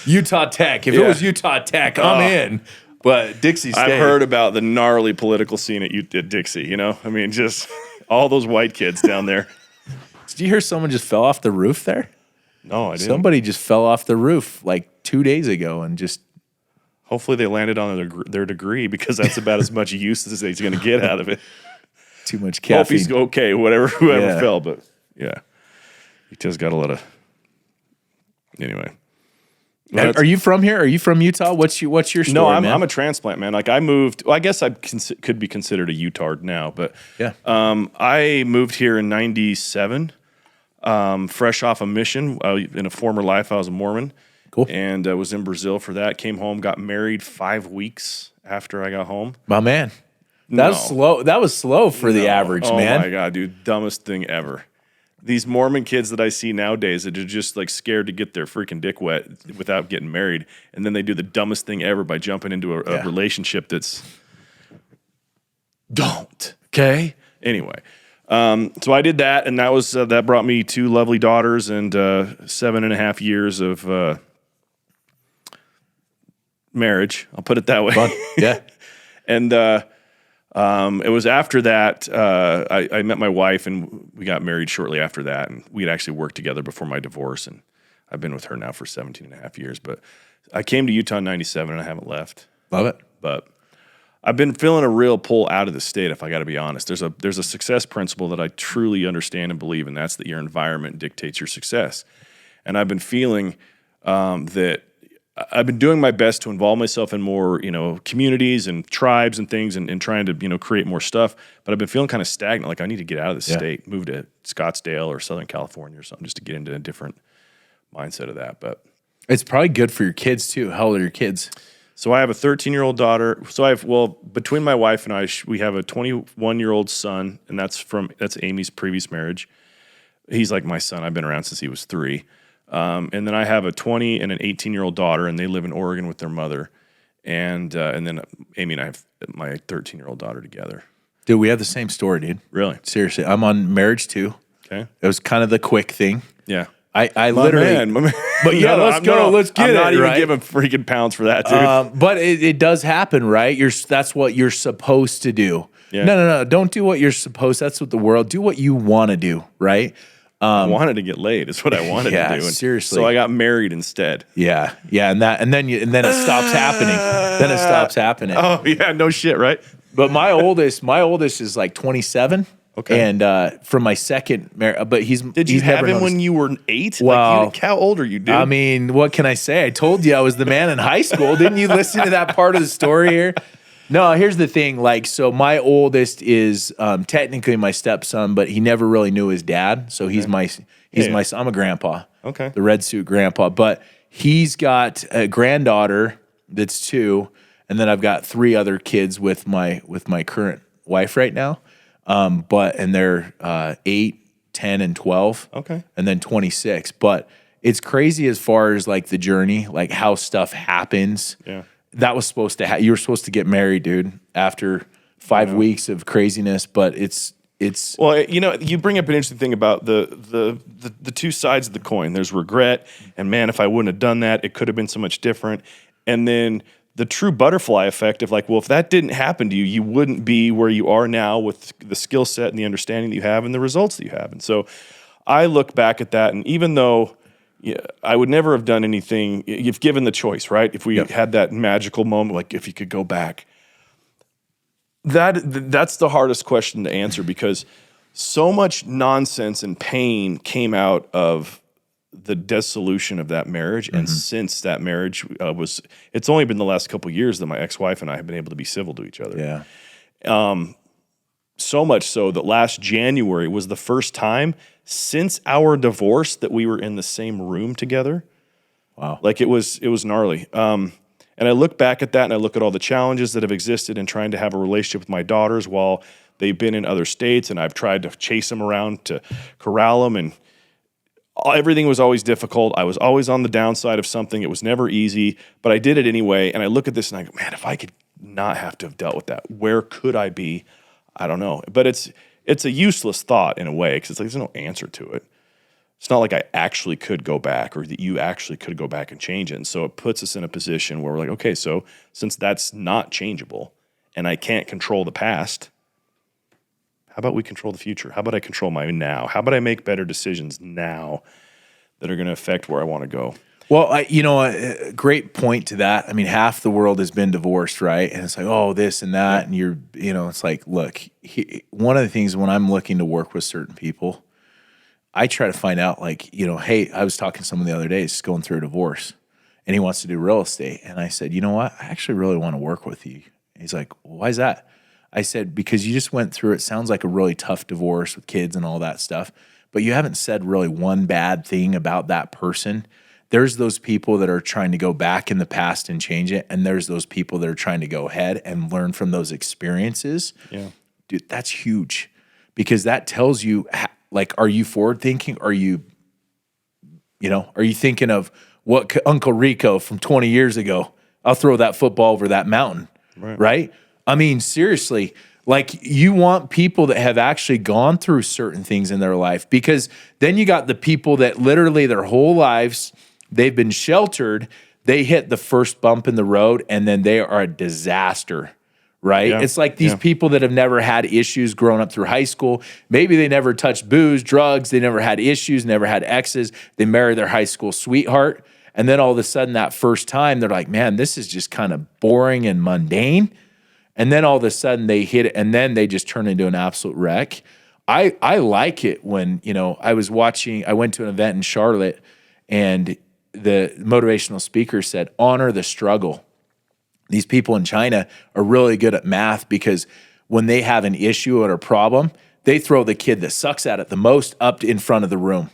Utah Tech. If it was Utah Tech, I'm in. But Dixie State. I've heard about the gnarly political scene at Dixie, you know? I mean, just all those white kids down there. Did you hear someone just fell off the roof there? No, I didn't. Somebody just fell off the roof like 2 days ago and just. Hopefully they landed on their degree, because that's about as much use as he's going to get out of it. Too much caffeine. Hope he's okay, whoever fell, but yeah. He just got a lot of. Anyway. Are you from here? Are you from Utah? What's your story, No, man? I'm a transplant, man. Like I moved. Well, I guess I could be considered a Utard now, but yeah. I moved here in '97, fresh off a mission. In a former life, I was a Mormon. Cool. And I was in Brazil for that. Came home, got married 5 weeks after I got home. My man, that was slow. That was slow for the average man. Oh my god, dude, dumbest thing ever. These Mormon kids that I see nowadays that are just like scared to get their freaking dick wet without getting married, and then they do the dumbest thing ever by jumping into a relationship that's don't. Okay. Anyway, so I did that, and that was that brought me 2 lovely daughters and 7.5 years of marriage. I'll put it that way. Fun. Yeah. And it was after that I met my wife, and we got married shortly after that, and we had actually worked together before my divorce, and I've been with her now for 17.5 years. But I came to Utah in '97, and I haven't left. Love it. But I've been feeling a real pull out of the state, if I got to be honest. There's a success principle that I truly understand and believe, and that's that your environment dictates your success. And I've been feeling that I've been doing my best to involve myself in more, communities and tribes and things and trying to, create more stuff. But I've been feeling kind of stagnant. Like I need to get out of the state, move to Scottsdale or Southern California or something just to get into a different mindset of that. But it's probably good for your kids too. How old are your kids? so I have a 13-year-old daughter. So between my wife and I, we have a 21-year-old son, and that's Amy's previous marriage. He's like my son. I've been around since he was 3. And then I have a 20 and an 18-year-old daughter, and they live in Oregon with their mother. And then Amy and I have my 13-year-old daughter together. Dude, we have the same story, dude. Really? Seriously. I'm on marriage too. Okay. It was kind of the quick thing. Yeah. I literally. My man. But yeah, let's go. Let's get it. I'm not even right? giving freaking pounds for that, dude. But it does happen, right? That's what you're supposed to do. Yeah. No. Don't do what you're supposed. That's what the world. Do what you want to do, right? I wanted to get laid. Is what I wanted to do. And seriously. So I got married instead. Yeah, and then it stops happening. Then it stops happening. Oh yeah, no shit, right? But my oldest is like 27. Okay. And from my second marriage, but Did you have him when you were 8? Well, like how old are you, dude? I mean, what can I say? I told you I was the man in high school. Didn't you listen to that part of the story here? No, here's the thing. Like, so my oldest is technically my stepson, but he never really knew his dad. So he's my son. I'm a grandpa. Okay. The red suit grandpa. But he's got a granddaughter that's 2, and then I've got 3 other kids with my current wife right now. And they're 8, 10, and 12. Okay. And then 26. But it's crazy as far as like the journey, like how stuff happens. Yeah. That was supposed to you were supposed to get married, dude, after 5 weeks of craziness, but it's well, you bring up an interesting thing about the 2 sides of the coin. There's regret, and man, if I wouldn't have done that, it could have been so much different. And then the true butterfly effect of like, well, if that didn't happen to you, you wouldn't be where you are now with the skill set and the understanding that you have and the results that you have. And so I look back at that, and even though I would never have done anything, if given the choice, right? If we had that magical moment, like if you could go back, that's the hardest question to answer because so much nonsense and pain came out of the dissolution of that marriage. And since that marriage it's only been the last couple of years that my ex-wife and I have been able to be civil to each other. Yeah. So much so that last January was the first time since our divorce that we were in the same room together. Wow. Like it was gnarly. And I look back at that and I look at all the challenges that have existed in trying to have a relationship with my daughters while they've been in other states, and I've tried to chase them around to corral them, and everything was always difficult. I was always on the downside of something. It was never easy, but I did it anyway. And I look at this and I go, man, if I could not have to have dealt with that, where could I be? I don't know. But it's a useless thought in a way because it's like there's no answer to it. It's not like I actually could go back or that you actually could go back and change it. And so it puts us in a position where we're like, okay, so since that's not changeable and I can't control the past, how about we control the future? How about I control my now? How about I make better decisions now that are going to affect where I want to go? Well, a great point to that. I mean, half the world has been divorced, right? And it's like, oh, this and that. And it's like, look, one of the things when I'm looking to work with certain people, I try to find out like, hey, I was talking to someone the other day, he's going through a divorce and he wants to do real estate. And I said, you know what? I actually really want to work with you. He's like, well, why is that? I said, because you just went through, it sounds like a really tough divorce with kids and all that stuff, but you haven't said really one bad thing about that person. There's those people that are trying to go back in the past and change it. And there's those people that are trying to go ahead and learn from those experiences. Yeah. Dude, that's huge because that tells you, like, are you forward thinking? Are you thinking of what Uncle Rico from 20 years ago, I'll throw that football over that mountain, right? I mean, seriously, like you want people that have actually gone through certain things in their life because then you got the people that literally their whole lives, they've been sheltered, they hit the first bump in the road and then they are a disaster, right? Yeah. It's like these people that have never had issues growing up through high school. Maybe they never touched booze, drugs. They never had issues, never had exes. They marry their high school sweetheart. And then all of a sudden that first time they're like, man, this is just kind of boring and mundane. And then all of a sudden they hit it and then they just turn into an absolute wreck. I like it when, I went to an event in Charlotte and the motivational speaker said, honor the struggle. These people in China are really good at math because when they have an issue or a problem, they throw the kid that sucks at it the most up in front of the room.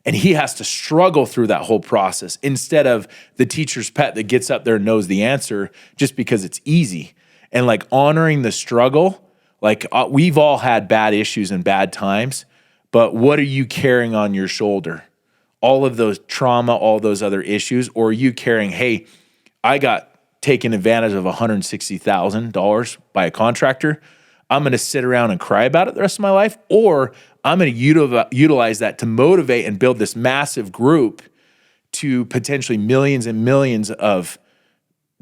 And he has to struggle through that whole process instead of the teacher's pet that gets up there and knows the answer just because it's easy. And like honoring the struggle, like we've all had bad issues and bad times, but what are you carrying on your shoulder? All of those trauma, all those other issues, or are you carrying, hey, I got taken advantage of $160,000 by a contractor. I'm going to sit around and cry about it the rest of my life, or I'm going to utilize that to motivate and build this massive group to potentially millions and millions of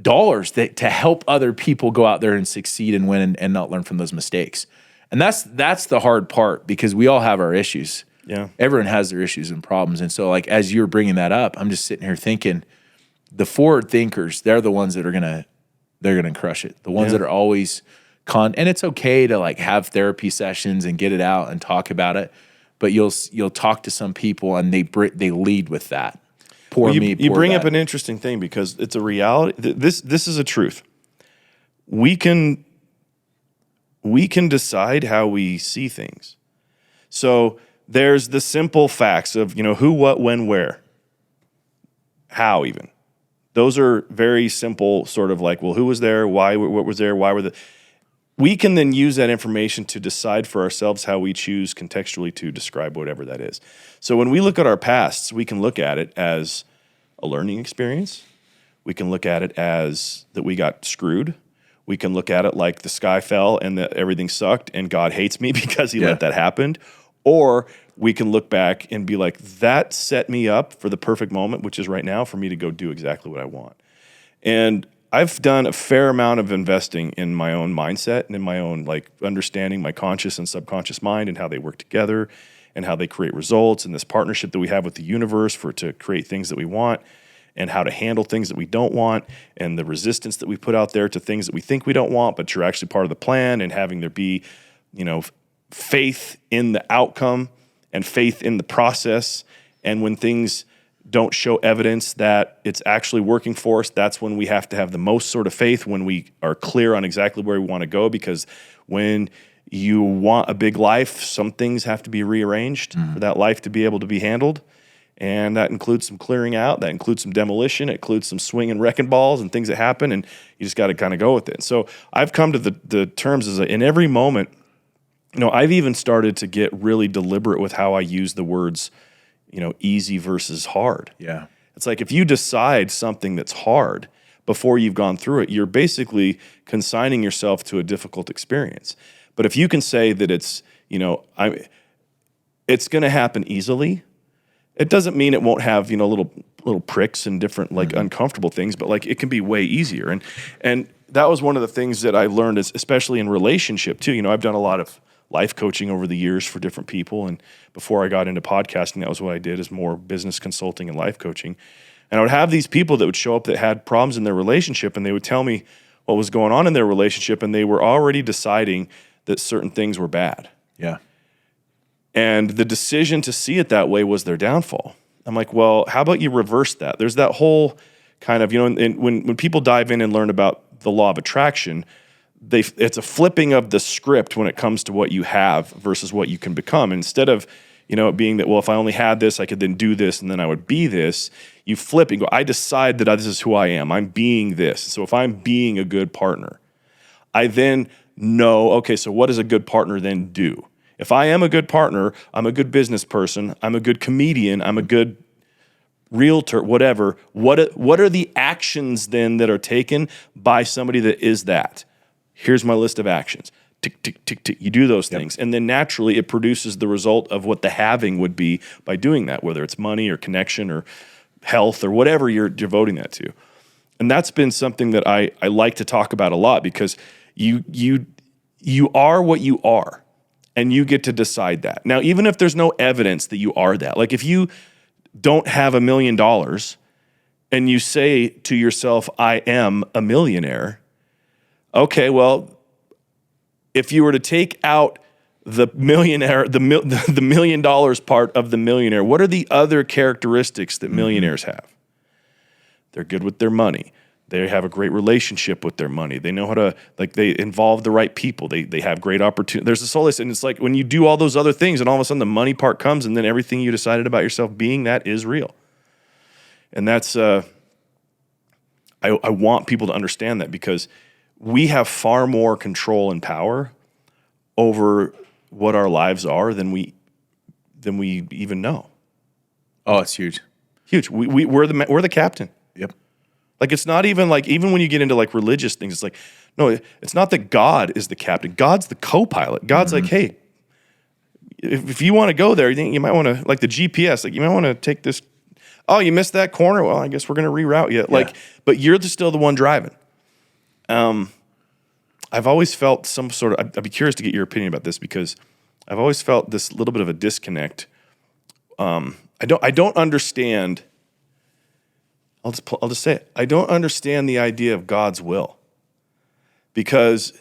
dollars to help other people go out there and succeed and win and not learn from those mistakes. And that's the hard part because we all have our issues. Yeah. Everyone has their issues and problems. And so like, as you're bringing that up, I'm just sitting here thinking the forward thinkers, they're the ones that are they're going to crush it. The ones that are always and it's okay to like have therapy sessions and get it out and talk about it, but you'll talk to some people and they lead with that. You bring up an interesting thing because it's a reality. This is a truth. We can decide how we see things. So there's the simple facts of, who, what, when, where, how even. Those are very simple sort of like, well, who was there? Why, what was there? Why were we can then use that information to decide for ourselves how we choose contextually to describe whatever that is. So when we look at our pasts, we can look at it as a learning experience. We can look at it as that we got screwed. We can look at it like the sky fell and that everything sucked and God hates me because he let that happen. Or we can look back and be like, that set me up for the perfect moment, which is right now for me to go do exactly what I want. And I've done a fair amount of investing in my own mindset and in my own like understanding my conscious and subconscious mind and how they work together and how they create results and this partnership that we have with the universe to create things that we want and how to handle things that we don't want and the resistance that we put out there to things that we think we don't want, but you're actually part of the plan and having there be, faith in the outcome and faith in the process. And when things don't show evidence that it's actually working for us, that's when we have to have the most sort of faith, when we are clear on exactly where we want to go. Because when you want a big life, some things have to be rearranged for that life to be able to be handled. And that includes some clearing out, that includes some demolition, it includes some swing and wrecking balls and things that happen, and you just got to kind of go with it. So I've come to the terms as in every moment, I've even started to get really deliberate with how I use the words easy versus hard. Yeah. It's like if you decide something that's hard before you've gone through it, you're basically consigning yourself to a difficult experience. But if you can say that it's, it's going to happen easily, it doesn't mean it won't have, little pricks and different like uncomfortable things, but like it can be way easier. And that was one of the things that I learned, especially in relationship too. I've done a lot of life coaching over the years for different people. And before I got into podcasting, that was what I did, is more business consulting and life coaching. And I would have these people that would show up that had problems in their relationship, and they would tell me what was going on in their relationship, and they were already deciding that certain things were bad. Yeah. And the decision to see it that way was their downfall. I'm like, well, how about you reverse that? There's that whole kind of, and when people dive in and learn about the law of attraction, it's a flipping of the script when it comes to what you have versus what you can become. And instead of, it being that, well, if I only had this, I could then do this, and then I would be this, you flip and go, I decide that this is who I am. I'm being this. So if I'm being a good partner, I then know, okay, so what does a good partner then do? If I am a good partner, I'm a good business person, I'm a good comedian, I'm a good realtor, whatever. What are the actions then that are taken by somebody that is that? Here's my list of actions. Tick, tick, tick, tick. You do those things. And then naturally it produces the result of what the having would be by doing that, whether it's money or connection or health or whatever you're devoting that to. And that's been something that I like to talk about a lot, because you are what you are, and you get to decide that. Now, even if there's no evidence that you are that, like if you don't have $1 million and you say to yourself, I am a millionaire, okay, well, if you were to take out the millionaire, the $1 million part of the millionaire, what are the other characteristics that millionaires have? They're good with their money. They have a great relationship with their money. They know how to, like, they involve the right people. They have great opportunity. There's this whole list, and it's like when you do all those other things, and all of a sudden the money part comes, and then everything you decided about yourself being that is real. And that's, I want people to understand that, because we have far more control and power over what our lives are than we even know. Oh, it's huge. Huge. We're the captain. Yep. Like, it's not even like, even when you get into like religious things, it's like, no, it's not that God is the captain. God's the co-pilot. God's like, hey, if you want to go there, you might want to, like the GPS, like you might want to take this. Oh, you missed that corner. Well, I guess we're going to reroute you. Like, but you're still the one driving. I've always felt some sort of, I'd be curious to get your opinion about this, because I've always felt this little bit of a disconnect. I don't understand. I'll just say it. I don't understand the idea of God's will, because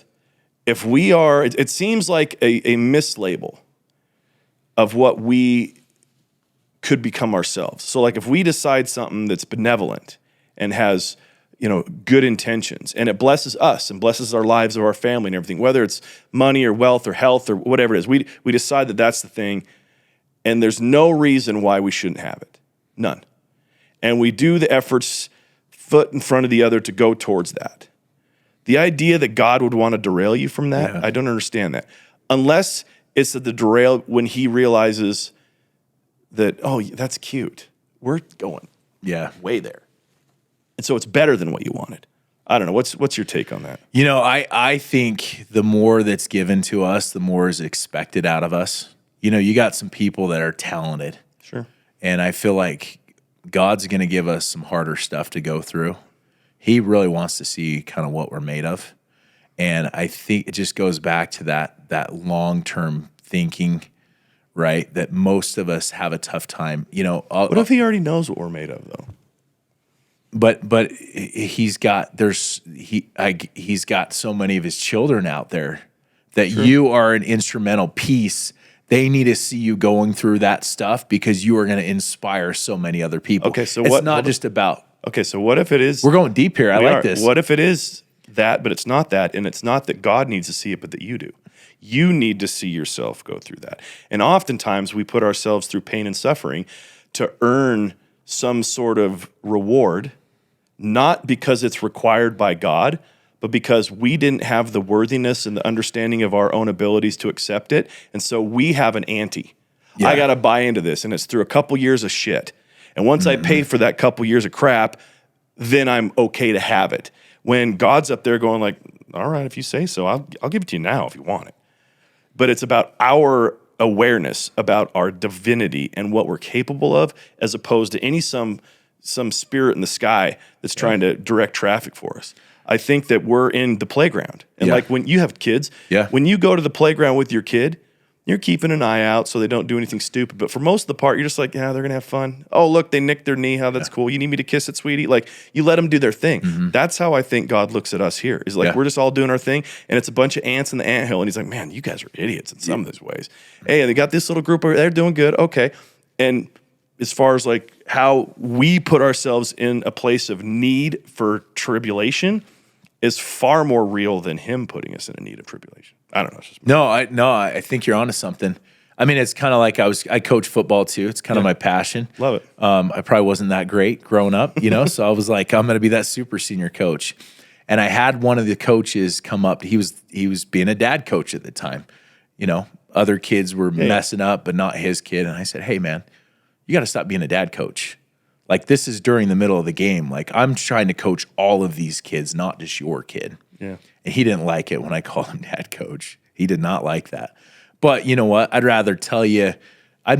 if we are, it seems like a mislabel of what we could become ourselves. So like if we decide something that's benevolent and has, good intentions, and it blesses us and blesses our lives of our family and everything, whether it's money or wealth or health or whatever it is, we decide that that's the thing, and there's no reason why we shouldn't have it. None. And we do the efforts foot in front of the other to go towards that. The idea that God would want to derail you from that, I don't understand that. Unless it's the derail when he realizes that, oh, that's cute. We're going way there. And so it's better than what you wanted. I don't know. What's your take on that? I think the more that's given to us, the more is expected out of us. You got some people that are talented. Sure. And I feel like God's going to give us some harder stuff to go through. He really wants to see kind of what we're made of. And I think it just goes back to that long-term thinking, right? That most of us have a tough time. What if he already knows what we're made of, though? But he's got so many of his children out there that you are an instrumental piece. They need to see you going through that stuff, because you are going to inspire so many other people. Okay, so it's not just about. Okay, so what if it is? We're going deep here. I like this. What if it is that, but it's not that, and it's not that God needs to see it, but that you do. You need to see yourself go through that. And oftentimes we put ourselves through pain and suffering to earn some sort of reward, not because it's required by God, but because we didn't have the worthiness and the understanding of our own abilities to accept it. And so we have an ante. Yeah. I got to buy into this, and it's through a couple years of shit. And once I pay for that couple years of crap, then I'm okay to have it. When God's up there going like, all right, if you say so, I'll give it to you now if you want it. But it's about our awareness, about our divinity and what we're capable of, as opposed to some spirit in the sky that's trying to direct traffic for us. I think that we're in the playground. And like when you have kids, when you go to the playground with your kid, you're keeping an eye out so they don't do anything stupid. But for most of the part, you're just like, they're going to have fun. Oh, look, they nicked their knee. How that's cool. You need me to kiss it, sweetie? Like, you let them do their thing. Mm-hmm. That's how I think God looks at us here. Is like, we're just all doing our thing, and it's a bunch of ants in the anthill. And he's like, man, you guys are idiots in some of these ways. Hey, they got this little group over there doing good. Okay. And as far as like how we put ourselves in a place of need for tribulation is far more real than him putting us in a need of tribulation. I don't know. It's just I think you're onto something. I mean, it's kind of like I coach football too. It's kind of my passion. Love it. I probably wasn't that great growing up, so I was like, I'm going to be that super senior coach. And I had one of the coaches come up. He was being a dad coach at the time. Other kids were messing up, but not his kid. And I said, hey man, you got to stop being a dad coach. Like, this is during the middle of the game. Like, I'm trying to coach all of these kids, not just your kid. Yeah. And he didn't like it when I called him dad coach. He did not like that. But you know what? I'd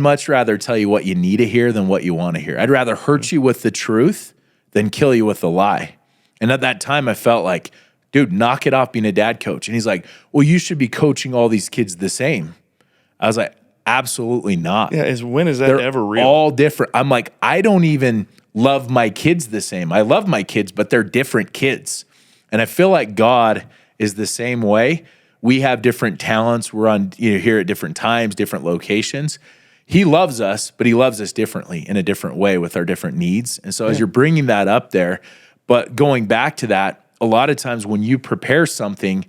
much rather tell you what you need to hear than what you want to hear. I'd rather hurt you with the truth than kill you with the lie. And at that time, I felt like, dude, knock it off being a dad coach. And he's like, well, you should be coaching all these kids the same. I was like, absolutely not. Yeah, when is that They're ever real? all different. I'm like, I don't even love my kids the same. I love my kids, but they're different kids. And I feel like God is the same way. We have different talents. We're on here at different times, different locations. He loves us, but he loves us differently in a different way with our different needs. And so as you're bringing that up there, but going back to that, a lot of times when you prepare something,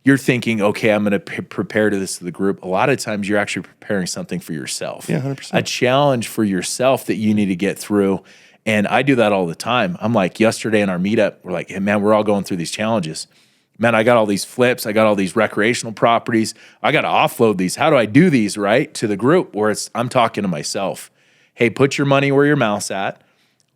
you're thinking, okay, I'm going to prepare to this to the group. A lot of times you're actually preparing something for yourself. Yeah, 100%. A challenge for yourself that you need to get through. And I do that all the time. I'm like, yesterday in our meetup, we're like, hey, man, we're all going through these challenges. Man, I got all these flips. I got all these recreational properties. I got to offload these. How do I do these, right? To the group where I'm talking to myself. Hey, put your money where your mouth's at.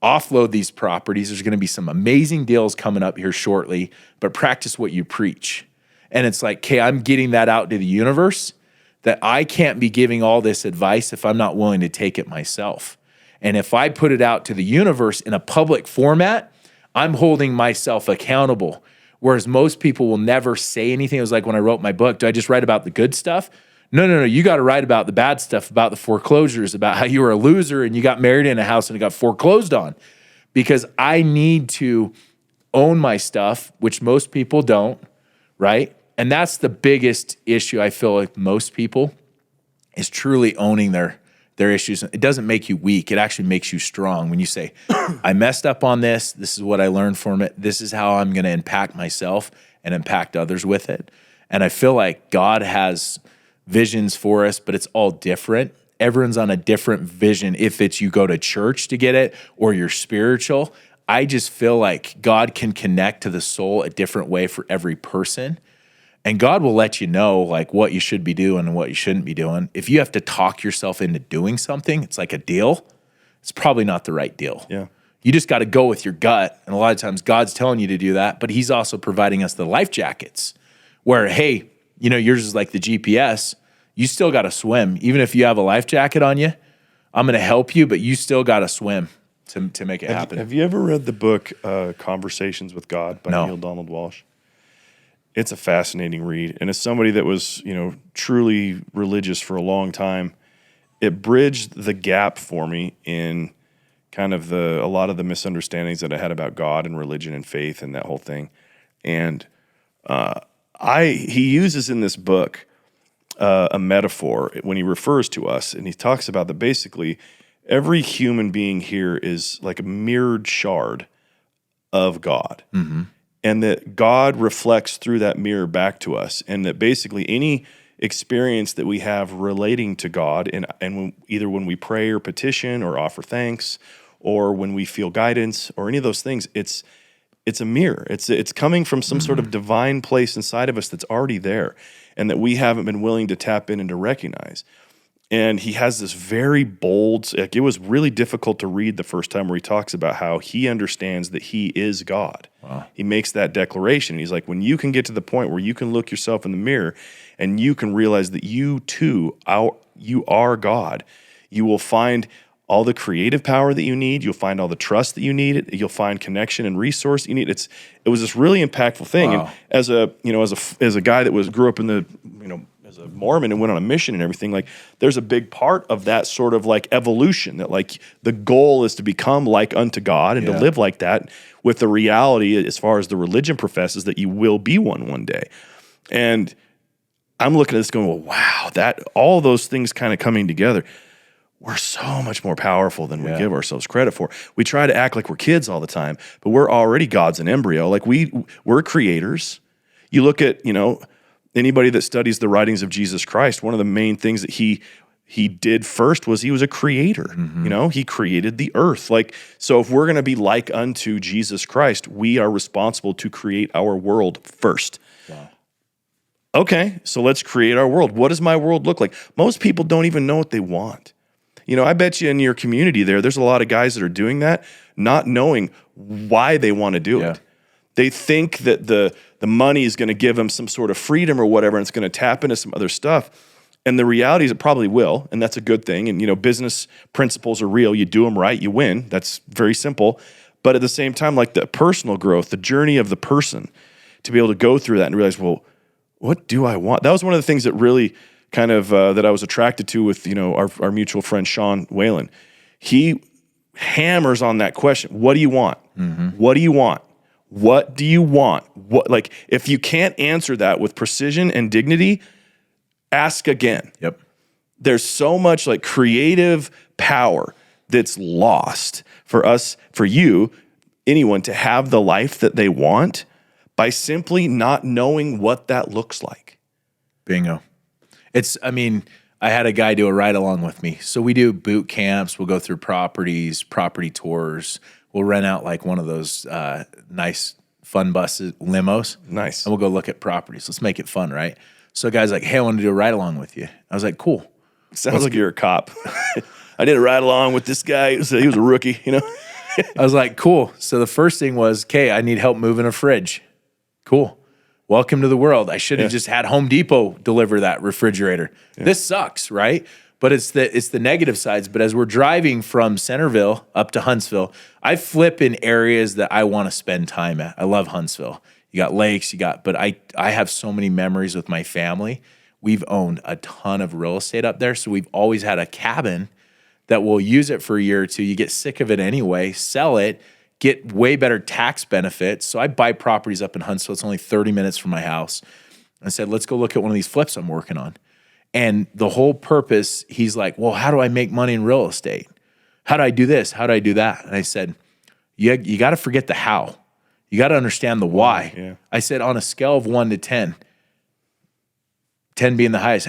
Offload these properties. There's going to be some amazing deals coming up here shortly, but practice what you preach. And it's like, okay, I'm getting that out to the universe that I can't be giving all this advice if I'm not willing to take it myself. And if I put it out to the universe in a public format, I'm holding myself accountable. Whereas most people will never say anything. It was like when I wrote my book, do I just write about the good stuff? No. You got to write about the bad stuff, about the foreclosures, about how you were a loser and you got married in a house and it got foreclosed on. Because I need to own my stuff, which most people don't, right? And that's the biggest issue I feel like most people is truly owning their issues. It doesn't make you weak. It actually makes you strong. When you say, I messed up on this. This is what I learned from it. This is how I'm going to impact myself and impact others with it. And I feel like God has visions for us, but it's all different. Everyone's on a different vision. If it's you go to church to get it or you're spiritual, I just feel like God can connect to the soul a different way for every person. And God will let you know like what you should be doing and what you shouldn't be doing. If you have to talk yourself into doing something, it's like a deal. It's probably not the right deal. Yeah. You just got to go with your gut. And a lot of times God's telling you to do that, but he's also providing us the life jackets where, hey, yours is like the GPS. You still got to swim. Even if you have a life jacket on you, I'm going to help you, but you still got to swim to make it happen. Have you ever read the book Conversations with God by No. Neil Donald Walsh? It's a fascinating read. And as somebody that was, truly religious for a long time, it bridged the gap for me in kind of a lot of the misunderstandings that I had about God and religion and faith and that whole thing. And he uses in this book a metaphor when he refers to us, and he talks about that basically every human being here is like a mirrored shard of God. Mm-hmm. And that God reflects through that mirror back to us, and that basically any experience that we have relating to God, and either when we pray or petition or offer thanks, or when we feel guidance or any of those things, it's a mirror. It's coming from some sort of divine place inside of us that's already there, and that we haven't been willing to tap in and to recognize. And he has this very bold, like it was really difficult to read the first time, where he talks about how he understands that he is God. Wow. He makes that declaration. He's like, when you can get to the point where you can look yourself in the mirror and you can realize that you too, you are God, you will find all the creative power that you need. You'll find all the trust that you need. You'll find connection and resource that you need. It was this really impactful thing. Wow. And as a guy that grew up in the, as a Mormon and went on a mission and everything, like there's a big part of that sort of like evolution, that like the goal is to become like unto God and to live like that, with the reality as far as the religion professes that you will be one day. And I'm looking at this going, well, wow, that all those things kind of coming together. We're so much more powerful than we give ourselves credit for. We try to act like we're kids all the time, but we're already gods in embryo. Like we're creators. You look at, anybody that studies the writings of Jesus Christ, one of the main things that he did first was he was a creator. Mm-hmm. He created the earth. Like, so if we're going to be like unto Jesus Christ, we are responsible to create our world first. Wow. Okay, so let's create our world. What does my world look like? Most people don't even know what they want. I bet you in your community there's a lot of guys that are doing that, not knowing why they want to do it. They think that the money is going to give them some sort of freedom or whatever, and it's going to tap into some other stuff. And the reality is it probably will, and that's a good thing. And, business principles are real. You do them right, you win. That's very simple. But at the same time, like the personal growth, the journey of the person, to be able to go through that and realize, well, what do I want? That was one of the things that really kind of that I was attracted to with, our mutual friend, Sean Whalen. He hammers on that question. What do you want? Mm-hmm. What do you want? What do you want? Like, if you can't answer that with precision and dignity, ask again. Yep. there's so much like creative power that's lost for us, for you, anyone to have the life that they want by simply not knowing what that looks like. Bingo. I had a guy do a ride along with me. So we do boot camps. We'll go through properties, property tours. We'll rent out like one of those nice fun buses, limos. Nice. And we'll go look at properties. Let's make it fun, right? So a guy's like, hey, I want to do a ride along with you. I was like, cool. Sounds like you're a cop. I did a ride along with this guy. He was a rookie, you know? I was like, cool. So the first thing was, okay, I need help moving a fridge. Cool. Welcome to the world. I should have just had Home Depot deliver that refrigerator. Yeah. This sucks, right? But it's the negative sides. But as we're driving from Centerville up to Huntsville, I flip in areas that I want to spend time at. I love Huntsville. You got lakes, but I have so many memories with my family. We've owned a ton of real estate up there. So we've always had a cabin that we'll use it for a year or two. You get sick of it anyway, sell it, get way better tax benefits. So I buy properties up in Huntsville. It's only 30 minutes from my house. I said, let's go look at one of these flips I'm working on. And the whole purpose, he's like, well, how do I make money in real estate? How do I do this? How do I do that? And I said, you got to forget the how. You got to understand the why. Yeah. I said, on a scale of 1 to 10, 10 being the highest,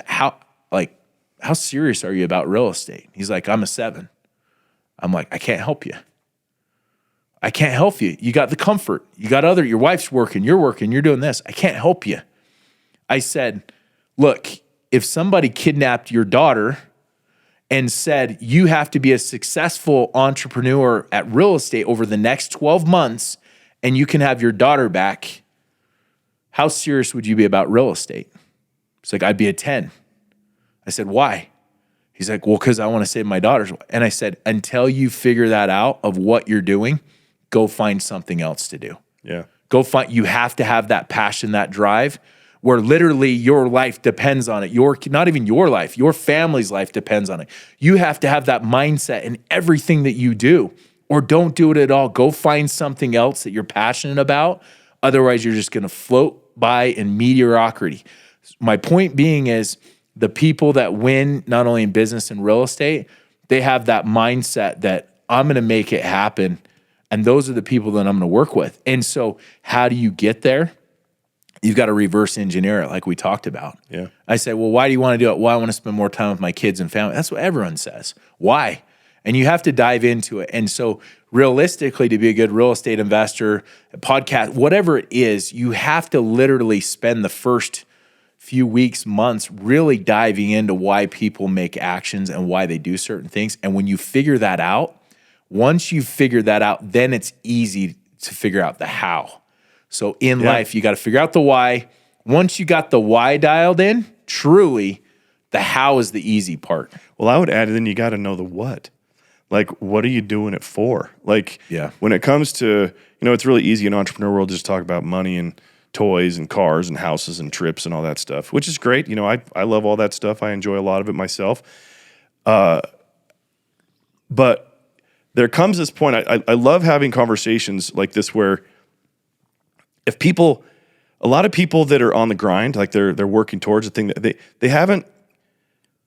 how serious are you about real estate? He's like, I'm a 7. I'm like, I can't help you. I can't help you. You got the comfort. You got your wife's working, you're doing this. I can't help you. I said, look, if somebody kidnapped your daughter and said, you have to be a successful entrepreneur at real estate over the next 12 months and you can have your daughter back, how serious would you be about real estate? It's like, I'd be a 10. I said, why? He's like, well, because I want to save my daughters. And I said, until you figure that out of what you're doing, go find something else to do. Yeah. You have to have that passion, that drive, where literally your life depends on it. Not even your life, your family's life depends on it. You have to have that mindset in everything that you do, or don't do it at all. Go find something else that you're passionate about. Otherwise, you're just going to float by in mediocrity. My point being is the people that win, not only in business and real estate, they have that mindset that I'm going to make it happen. And those are the people that I'm going to work with. And so how do you get there? You've got to reverse engineer it like we talked about. Yeah. I say, well, why do you want to do it? Well, I want to spend more time with my kids and family. That's what everyone says. Why? And you have to dive into it. And so realistically, to be a good real estate investor, a podcast, whatever it is, you have to literally spend the first few weeks, months really diving into why people make actions and why they do certain things. And when you figure that out, once you figure that out, then it's easy to figure out the how. So in life, you got to figure out the why. Once you got the why dialed in, truly, the how is the easy part. Well, I would add, then you got to know the what. Like, what are you doing it for? Like, when it comes to, it's really easy in entrepreneur world to just talk about money and toys and cars and houses and trips and all that stuff, which is great. I love all that stuff. I enjoy a lot of it myself. But there comes this point, I love having conversations like this where a lot of people that are on the grind, like they're working towards a thing that they haven't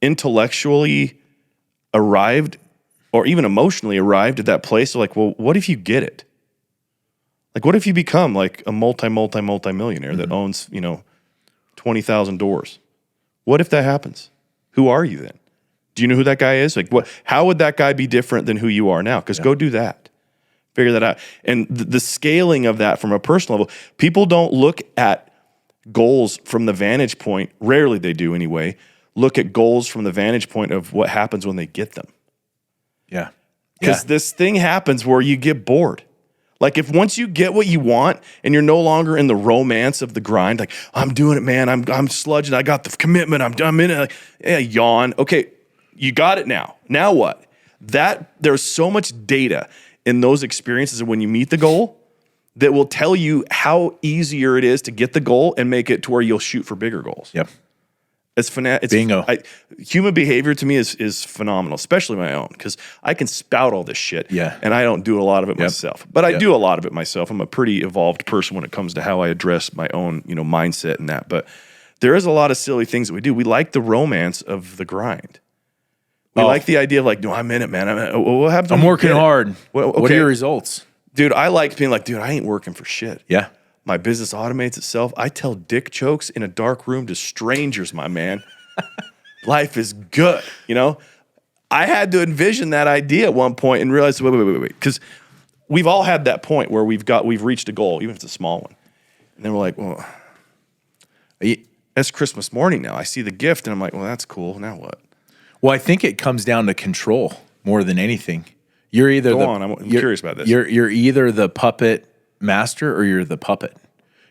intellectually arrived or even emotionally arrived at that place. So like, well, what if you get it? Like, what if you become like a multi-millionaire that owns, 20,000 doors? What if that happens? Who are you then? Do you know who that guy is? Like, how would that guy be different than who you are now? Because go do that. Figure that out. And the scaling of that from a personal level, people don't look at goals from the vantage point, rarely they do anyway, look at goals from the vantage point of what happens when they get them. Yeah. Because this thing happens where you get bored. Like if once you get what you want and you're no longer in the romance of the grind, like I'm doing it, man. I'm sludging. I got the commitment. I'm in it. Like, yawn. Okay, you got it now. Now what? There's so much data in those experiences of when you meet the goal that will tell you how easier it is to get the goal and make it to where you'll shoot for bigger goals. Yep. It's bingo. Human behavior to me is phenomenal, especially my own, because I can spout all this shit, and I don't do a lot of it myself. But I do a lot of it myself. I'm a pretty evolved person when it comes to how I address my own, mindset and that. But there is a lot of silly things that we do. We like the romance of the grind. We like the idea of like, no, I'm in it, man. What happens? I'm working hard. Well, What are your results? Dude, I like being like, dude, I ain't working for shit. Yeah. My business automates itself. I tell dick jokes in a dark room to strangers, my man. Life is good, you know? I had to envision that idea at one point and realize, wait. Because we've all had that point where we've reached a goal, even if it's a small one. And then we're like, well, it's Christmas morning now. I see the gift and I'm like, well, that's cool. Now what? Well, I think it comes down to control more than anything. You're either I'm curious about this. You're either the puppet master or you're the puppet.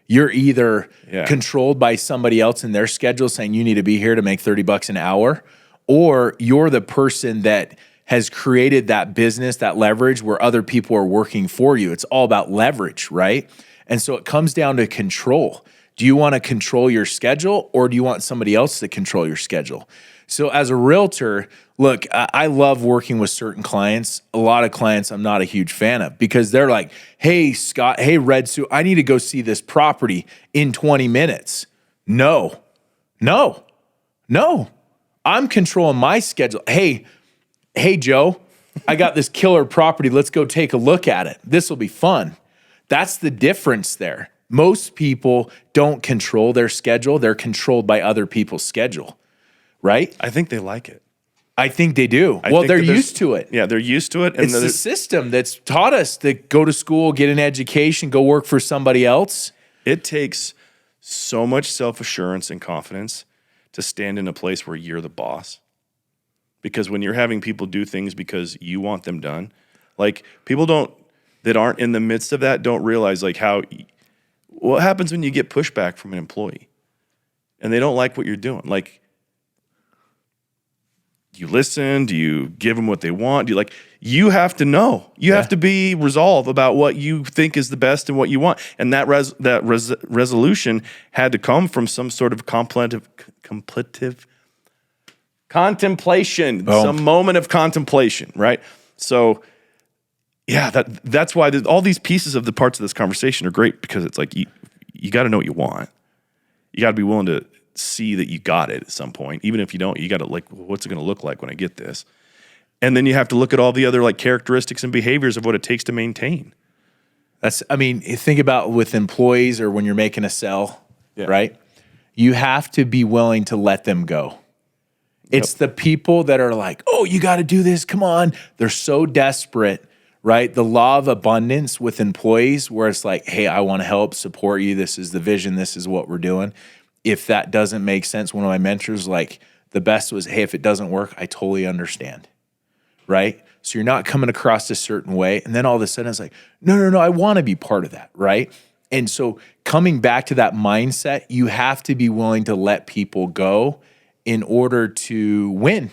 You're either controlled by somebody else in their schedule saying you need to be here to make $30 an hour, or you're the person that has created that business, that leverage where other people are working for you. It's all about leverage, right? And so it comes down to control. Do you want to control your schedule or do you want somebody else to control your schedule? So as a realtor, look, I love working with certain clients. A lot of clients I'm not a huge fan of because they're like, hey, Scott, hey, Red Suit, I need to go see this property in 20 minutes. No. I'm controlling my schedule. Hey, Joe, I got this killer property. Let's go take a look at it. This will be fun. That's the difference there. Most people don't control their schedule. They're controlled by other people's schedule. Right? I think they like it. I think they do. Well, they're used to it. Yeah, they're used to it. And it's the system that's taught us to go to school, get an education, go work for somebody else. It takes so much self-assurance and confidence to stand in a place where you're the boss. Because when you're having people do things because you want them done, like people that aren't in the midst of that don't realize like what happens when you get pushback from an employee and they don't like what you're doing. Like, do you listen? Do you give them what they want? You have to know. You have to be resolved about what you think is the best and what you want. And that resolution had to come from some sort of contemplation, some moment of contemplation, right? So, yeah, that's why all these pieces of the parts of this conversation are great because it's like you got to know what you want. You got to be willing to see that you got it at some point. Even if you don't, you got to like, what's it going to look like when I get this? And then you have to look at all the other like characteristics and behaviors of what it takes to maintain. Think about with employees or when you're making a sell, right? You have to be willing to let them go. It's the people that are like, oh, you got to do this. Come on. They're so desperate, right? The law of abundance with employees where it's like, hey, I want to help support you. This is the vision. This is what we're doing. If that doesn't make sense, one of my mentors, like the best was, hey, if it doesn't work, I totally understand, right? So you're not coming across a certain way. And then all of a sudden it's like, no, I want to be part of that, right? And so coming back to that mindset, you have to be willing to let people go in order to win.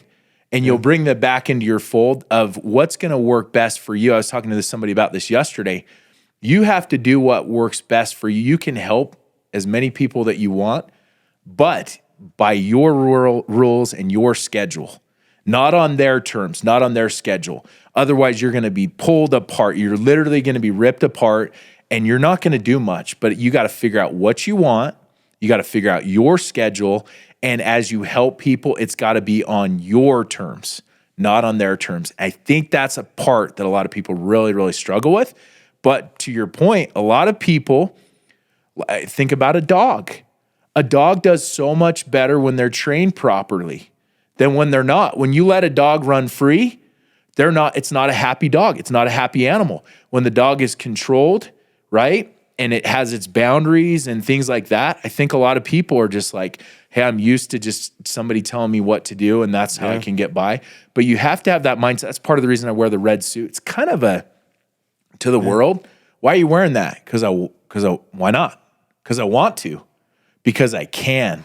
And you'll bring that back into your fold of what's going to work best for you. I was talking to somebody about this yesterday. You have to do what works best for you. You can help as many people that you want, but by your rules and your schedule, not on their terms, not on their schedule. Otherwise, you're going to be pulled apart. You're literally going to be ripped apart and you're not going to do much, but you got to figure out what you want. You got to figure out your schedule. And as you help people, it's got to be on your terms, not on their terms. I think that's a part that a lot of people really, really struggle with. But to your point, a lot of people think about a dog. A dog does so much better when they're trained properly than when they're not. When you let a dog run free, it's not a happy dog. It's not a happy animal. When the dog is controlled, right? And it has its boundaries and things like that. I think a lot of people are just like, hey, I'm used to just somebody telling me what to do and that's how I can get by. But you have to have that mindset. That's part of the reason I wear the red suit. It's kind of to the world. Why are you wearing that? Why not? Because I want to. Because I can,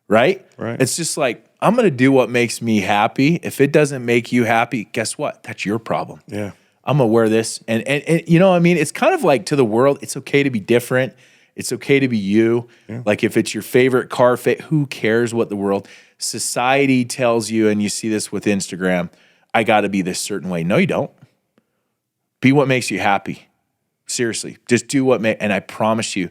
right? It's just like, I'm going to do what makes me happy. If it doesn't make you happy, guess what? That's your problem. Yeah. I'm going to wear this. And you know what I mean? It's kind of like to the world, it's okay to be different. It's okay to be you. Yeah. Like if it's your favorite car who cares what the world? Society tells you, and you see this with Instagram, I got to be this certain way. No, you don't. Be what makes you happy. Seriously. Just do and I promise you,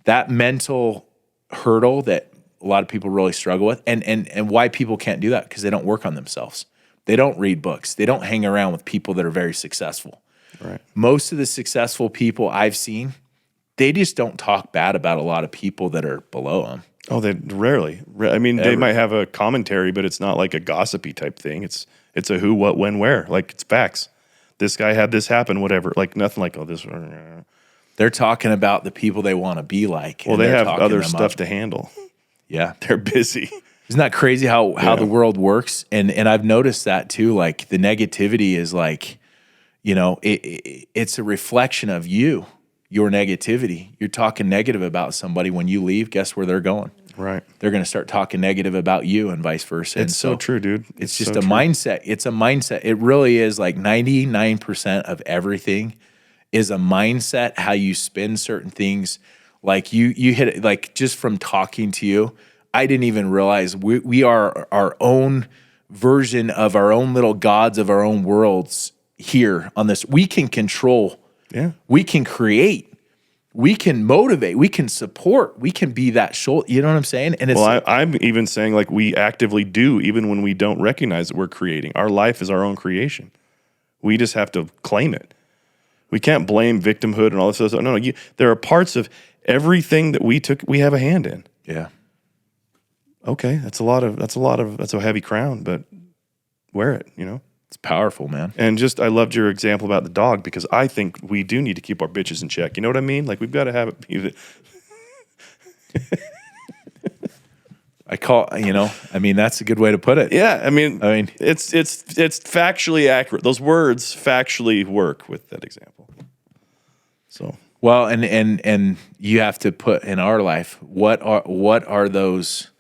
that mental hurdle that a lot of people really struggle with, and why people can't do that because they don't work on themselves. They don't read books. They don't hang around with people that are very successful. Right. Most of the successful people I've seen, they just don't talk bad about a lot of people that are below them. Oh, they rarely. I mean, they might have a commentary, but it's not like a gossipy type thing. It's a who, what, when, where. Like, it's facts. This guy had this happen, whatever. Like, nothing like, oh, this. They're talking about the people they want to be like. Well, they have other stuff to handle. Yeah. They're busy. Isn't that crazy how the world works? And I've noticed that too. Like, the negativity is like, you know, it's a reflection of your negativity. You're talking negative about somebody. When you leave, guess where they're going? Right. They're going to start talking negative about you and vice versa. It's so true, dude. It's just a mindset. It's a mindset. It really is. Like 99% of everything is a mindset, how you spin certain things. Like you hit it, like just from talking to you, I didn't even realize we are our own version of our own little gods of our own worlds here on this. We can control. Yeah. We can create. We can motivate, we can support, we can be that shoulder. You know what I'm saying? And it's I'm even saying like we actively do, even when we don't recognize that we're creating. Our life is our own creation. We just have to claim it. We can't blame victimhood and all this other stuff. No, there are parts of everything that we have a hand in. Yeah. Okay, that's a heavy crown, but wear it, you know? It's powerful, man. And just, I loved your example about the dog because I think we do need to keep our bitches in check. You know what I mean? Like, we've got to have it be that's a good way to put it. Yeah, I mean, it's factually accurate. Those words factually work with that example. So well, and you have to put in our life, what are those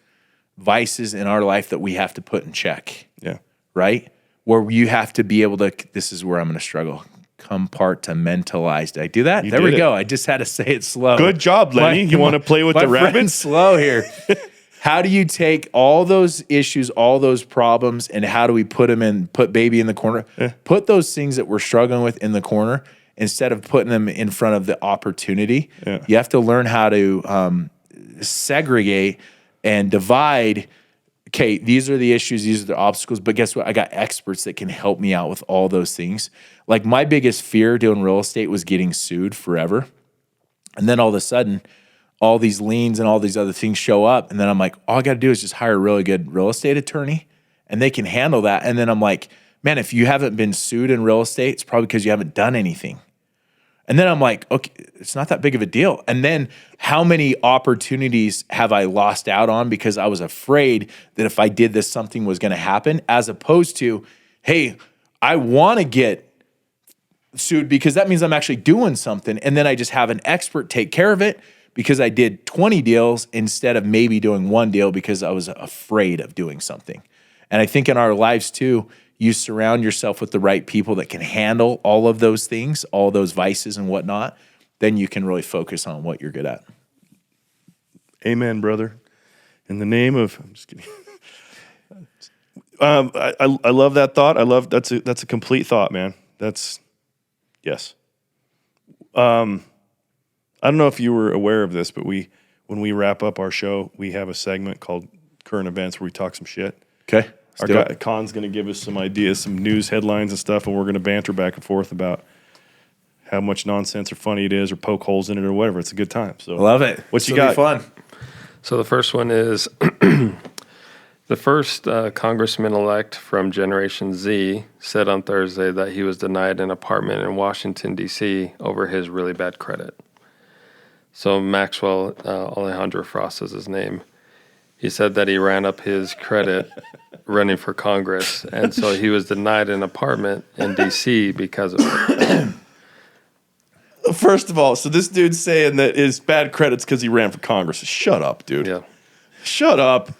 vices in our life that we have to put in check? Yeah. Right? Where you have to be able to, this is where I'm going to struggle, compartmentalize. Did I do that? There we go. I just had to say it slow. Good job, Lenny. You want to play with the rabbit? Slow here. How do you take all those issues, all those problems, and how do we put baby in the corner? Yeah. Put those things that we're struggling with in the corner instead of putting them in front of the opportunity. Yeah. You have to learn how to segregate and divide. Okay, these are the issues, these are the obstacles, but guess what? I got experts that can help me out with all those things. Like my biggest fear doing real estate was getting sued forever. And then all of a sudden, all these liens and all these other things show up. And then I'm like, all I got to do is just hire a really good real estate attorney and they can handle that. And then I'm like, man, if you haven't been sued in real estate, it's probably because you haven't done anything. And then I'm like, okay, it's not that big of a deal. And then how many opportunities have I lost out on because I was afraid that if I did this, something was going to happen, as opposed to, hey, I want to get sued because that means I'm actually doing something. And then I just have an expert take care of it because I did 20 deals instead of maybe doing one deal because I was afraid of doing something. And I think in our lives too, you surround yourself with the right people that can handle all of those things, all those vices and whatnot, then you can really focus on what you're good at. Amen, brother. In the name of, I'm just kidding. I love that thought. That's a complete thought, man. Yes. I don't know if you were aware of this, but when we wrap up our show, we have a segment called Current Events where we talk some shit. Okay. Our guy Khan's going to give us some ideas, some news headlines and stuff, and we're going to banter back and forth about how much nonsense or funny it is, or poke holes in it, or whatever. It's a good time. So I love it. What you got? Fun. So the first one is the first congressman-elect from Generation Z said on Thursday that he was denied an apartment in Washington, D.C. over his really bad credit. So Maxwell Alejandro Frost is his name. He said that he ran up his credit running for Congress, and so he was denied an apartment in D.C. because of it. First of all, so this dude's saying that his bad credit's because he ran for Congress. Shut up, dude. Yeah. Shut up.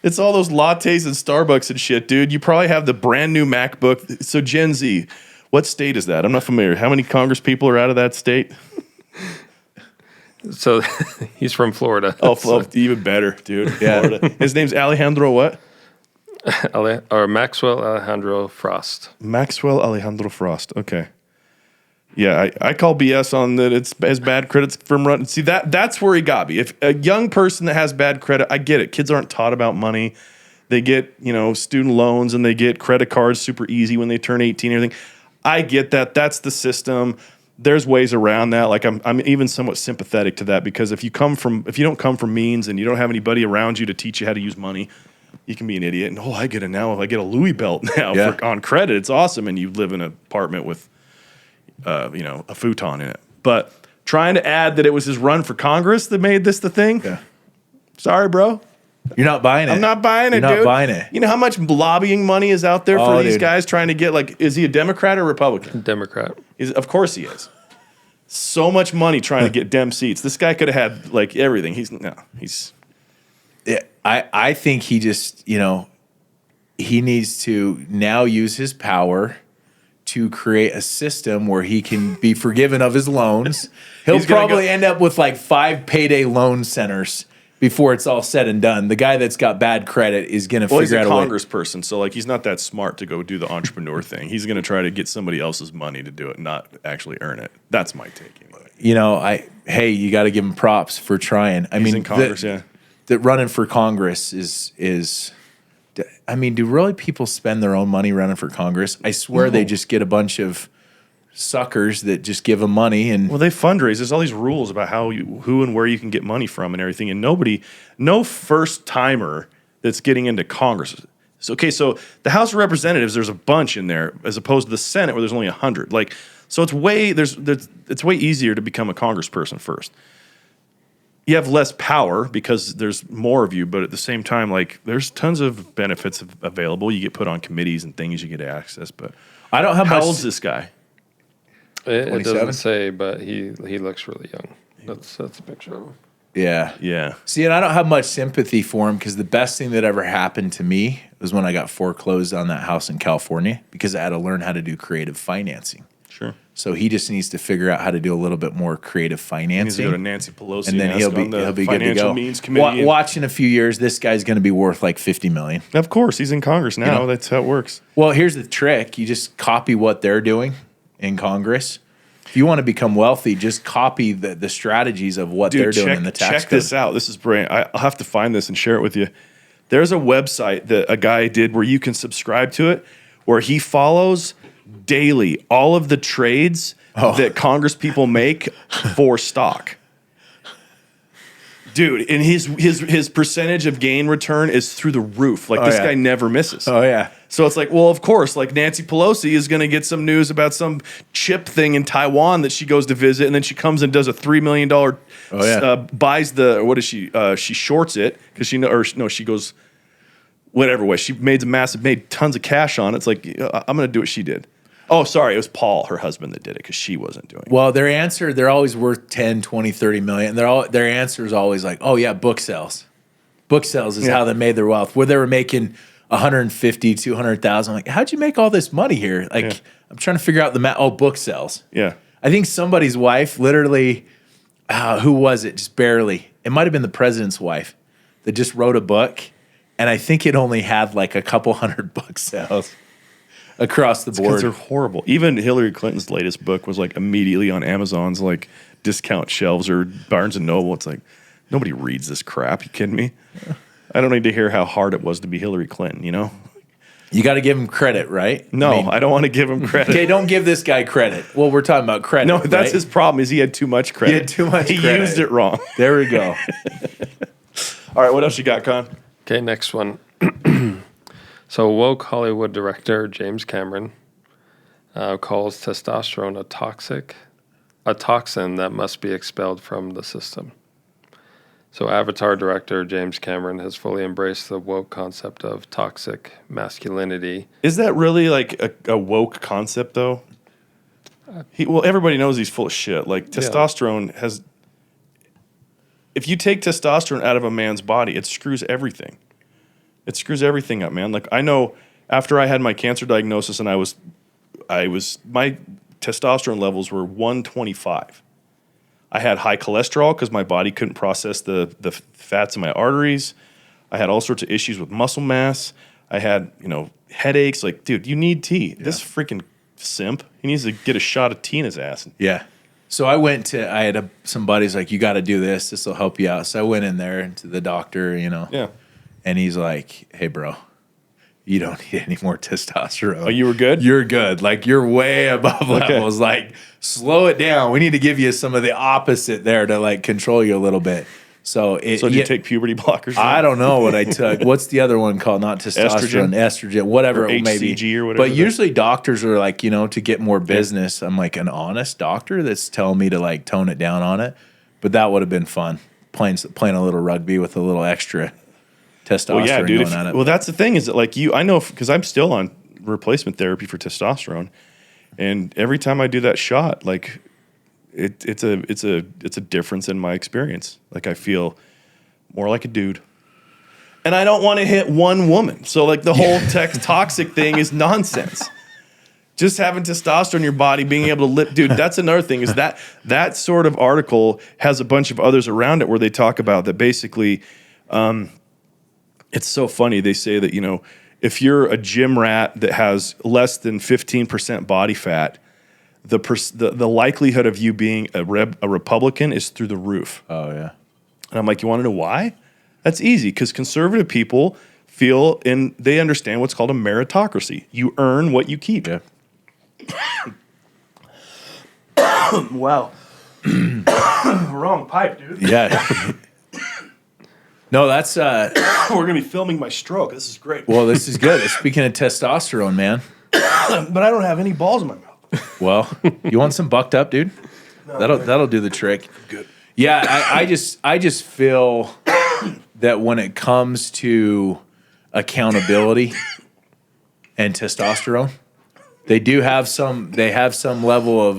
It's all those lattes and Starbucks and shit, dude. You probably have the brand new MacBook. So Gen Z, what state is that? I'm not familiar. How many Congress people are out of that state? So he's from Florida. Oh, even better, dude. Yeah. Florida. His name's Alejandro what? Or Maxwell Alejandro Frost. Maxwell Alejandro Frost. Okay. Yeah, I call BS on that. It's as bad credits from running. See, that's where he got me. If a young person that has bad credit, I get it. Kids aren't taught about money. They get, student loans and they get credit cards super easy when they turn 18 and everything. I get that. That's the system. There's ways around that. Like I'm even somewhat sympathetic to that, because if you don't come from means and you don't have anybody around you to teach you how to use money, you can be an idiot. And I get a Louis belt now on credit. It's awesome. And you live in an apartment with, a futon in it. But trying to add that it was his run for Congress that made this the thing. Yeah. Sorry, bro. You're not buying it. I'm not buying it, You're dude. not buying it. You know how much lobbying money is out there for these guys trying to get, is he a Democrat or Republican? Democrat. Of course he is. So much money trying to get Dem seats. This guy could have had, everything. Yeah, I think he just, he needs to now use his power to create a system where he can be forgiven of his loans. He'll probably end up with 5 payday loan centers before it's all said and done. The guy that's got bad credit is going to figure out a way. He's a congressperson, so he's not that smart to go do the entrepreneur thing. He's going to try to get somebody else's money to do it, not actually earn it. That's my take. Anyway. You got to give him props for trying. He's in Congress, that running for Congress is. Do really people spend their own money running for Congress? I swear they just get a bunch of suckers that just give them money Well, they fundraise. There's all these rules about who and where you can get money from and everything. And no first timer that's getting into Congress. So the House of Representatives, there's a bunch in there as opposed to the Senate where there's only 100. So it's way easier to become a congressperson first. You have less power because there's more of you, but at the same time, there's tons of benefits available. You get put on committees and things, you get access. But I don't have how old's this guy? It doesn't say, but he looks really young. That's a picture of him. Yeah. See, and I don't have much sympathy for him because the best thing that ever happened to me was when I got foreclosed on that house in California because I had to learn how to do creative financing. Sure. So he just needs to figure out how to do a little bit more creative financing. He needs to go to Nancy Pelosi and then he'll be good to go. Means committee. Watch in a few years, this guy's going to be worth $50 million. Of course, he's in Congress now. That's how it works. Well, here's the trick: you just copy what they're doing in Congress. If you want to become wealthy, just copy the strategies of what they're doing in the tax code. Check this out. This is brilliant. I'll have to find this and share it with you. There's a website that a guy did where you can subscribe to it, where he follows daily all of the trades that Congress people make for stock. Dude, and his percentage of gain return is through the roof. This guy never misses. Oh, yeah. So it's of course, Nancy Pelosi is going to get some news about some chip thing in Taiwan that she goes to visit, and then she comes and does a $3 million, buys she shorts it because she goes, whatever way. She made tons of cash on it. It's I'm going to do what she did. Oh, sorry. It was Paul, her husband, that did it because she wasn't doing it. Well, they're always worth 10, 20, 30 million. Their answer is always book sales. Book sales is how they made their wealth. Where they were making 150, 200,000. I'm like, how'd you make all this money here? I'm trying to figure out the math. Oh, book sales. Yeah. I think somebody's wife literally, who was it? Just barely. It might have been the president's wife that just wrote a book. And I think it only had a couple hundred book sales across the board. Because they're horrible. Even Hillary Clinton's latest book was immediately on Amazon's discount shelves or Barnes and Noble. It's nobody reads this crap. You kidding me? I don't need to hear how hard it was to be Hillary Clinton, You got to give him credit, right? No, I don't want to give him credit. Okay, don't give this guy credit. Well, we're talking about credit. No, that's his problem is he had too much credit. He had too much credit. He used it wrong. There we go. All right, what else you got, Con? Okay, next one. So woke Hollywood director James Cameron calls testosterone a toxin that must be expelled from the system. So Avatar director James Cameron has fully embraced the woke concept of toxic masculinity. Is that really a woke concept though? Everybody knows he's full of shit. Testosterone has. If you take testosterone out of a man's body, it screws everything. It screws everything up, man. I know after I had my cancer diagnosis and I was my testosterone levels were 125. I had high cholesterol because my body couldn't process the fats in my arteries. I had all sorts of issues with muscle mass. I had, headaches. Dude, you need tea. Yeah. This freaking simp, he needs to get a shot of tea in his ass. Yeah. So I had some buddies you got to do this. This will help you out. So I went in there to the doctor, Yeah. and he's like, "Hey, bro, you don't need any more testosterone. Oh, you were good? You're good. Like, you're way above levels. Like, slow it down. We need to give you some of the opposite there to like control you a little bit." So did you take puberty blockers? I don't know what I took. What's the other one called? Not testosterone, estrogen, whatever or it may be. HCG or whatever. But usually doctors are like, to get more business. I'm like, an honest doctor that's telling me to like tone it down on it. But that would have been fun, playing a little rugby with a little extra testosterone Well, yeah, dude. going on it. Well, that's the thing is that like I know because I'm still on replacement therapy for testosterone, and every time I do that shot, like it's a difference in my experience. Like I feel more like a dude. And I don't want to hit one woman. So like the whole toxic thing is nonsense. Just having testosterone in your body, being able to dude, that's another thing is that sort of article has a bunch of others around it where they talk about that basically it's so funny. They say that, if you're a gym rat that has less than 15% body fat, the likelihood of you being a Republican is through the roof. Oh, yeah. And I'm like, you want to know why? That's easy because conservative people feel and they understand what's called a meritocracy. You earn what you keep. Yeah. Wow. Wrong pipe, dude. Yeah. No, that's We're gonna be filming my stroke. This is great. well, this is good. Speaking of testosterone, man. But I don't have any balls in my mouth. Well, you want some bucked up, dude? That'll do the trick. Good. Yeah, I just feel that when it comes to accountability and testosterone, they have some level of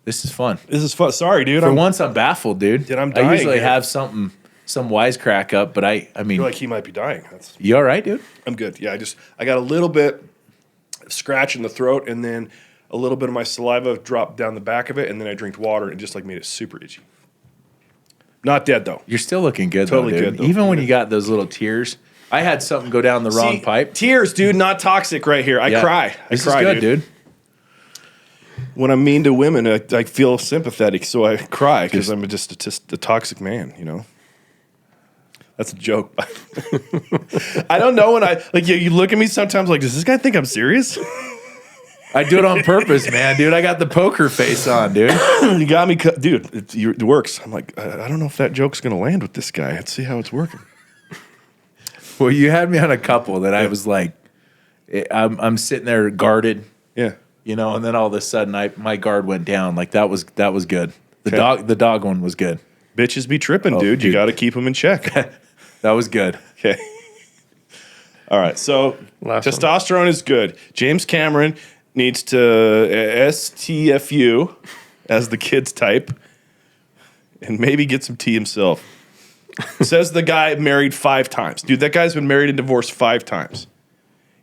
this is fun. This is fun. Sorry, dude. For once I'm baffled, dude. I'm dying I usually here. have some wisecrack up, but I mean, feel like he might be dying. you all right, dude? I'm good. Yeah, I got a little bit of scratch in the throat and then a little bit of my saliva dropped down the back of it, and then I drank water and it just like made it super itchy. Not dead though. You're still looking good, Totally though, dude. good, though. Even when you got those little tears. I had something go down the wrong pipe. Tears, dude, not toxic right here. I Yeah. cry. This I cry, is good, dude. When I'm mean to women, I feel sympathetic, so I cry because I'm just a toxic man. That's a joke. I don't know when you look at me sometimes like, does this guy think I'm serious? I do it on purpose, man, dude. I got the poker face on, dude. You got me, dude. It works. I'm like, I don't know if that joke's gonna land with this guy. Let's see how it's working. Well, you had me on a couple that I was like, I'm sitting there guarded, Yeah. and then all of a sudden my guard went down. Like that was good. The dog one was good. Bitches be tripping, dude. You got to keep them in check. That was good. Okay. All right. So Last one. testosterone is good. James Cameron needs to STFU, as the kids type, and maybe get some tea himself. Says the guy married 5 times. Dude, that guy's been married and divorced 5 times.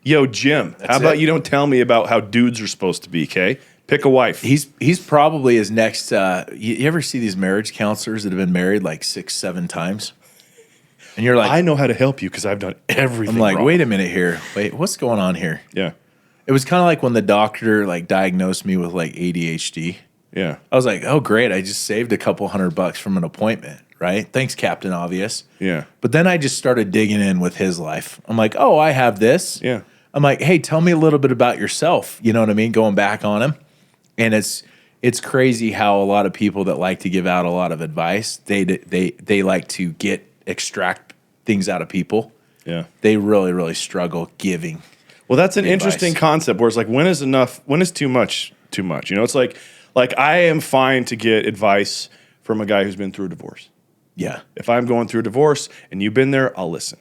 Yo, Jim, how about you don't tell me about how dudes are supposed to be, okay? Pick a wife. He's probably his next. You ever see these marriage counselors that have been married like 6-7 times? And you're like, I know how to help you because I've done everything I'm like, wrong. wait a minute here. Wait, what's going on here? Yeah. It was kind of like when the doctor like diagnosed me with like ADHD. Yeah. I was like, oh great, I just saved a couple $100 from an appointment, right? Thanks, Captain Obvious. Yeah. But then I just started digging in with his life. I'm like, oh, I have this. Yeah. I'm like, hey, tell me a little bit about yourself. You know what I mean? Going back on him. And it's crazy how a lot of people that like to give out a lot of advice, they like to extract things out of people. Yeah. They really, really struggle giving. Well, that's an advice. interesting concept where it's like, when is enough? When is too much? Too much. It's like I am fine to get advice from a guy who's been through a divorce. Yeah. If I'm going through a divorce and you've been there, I'll listen.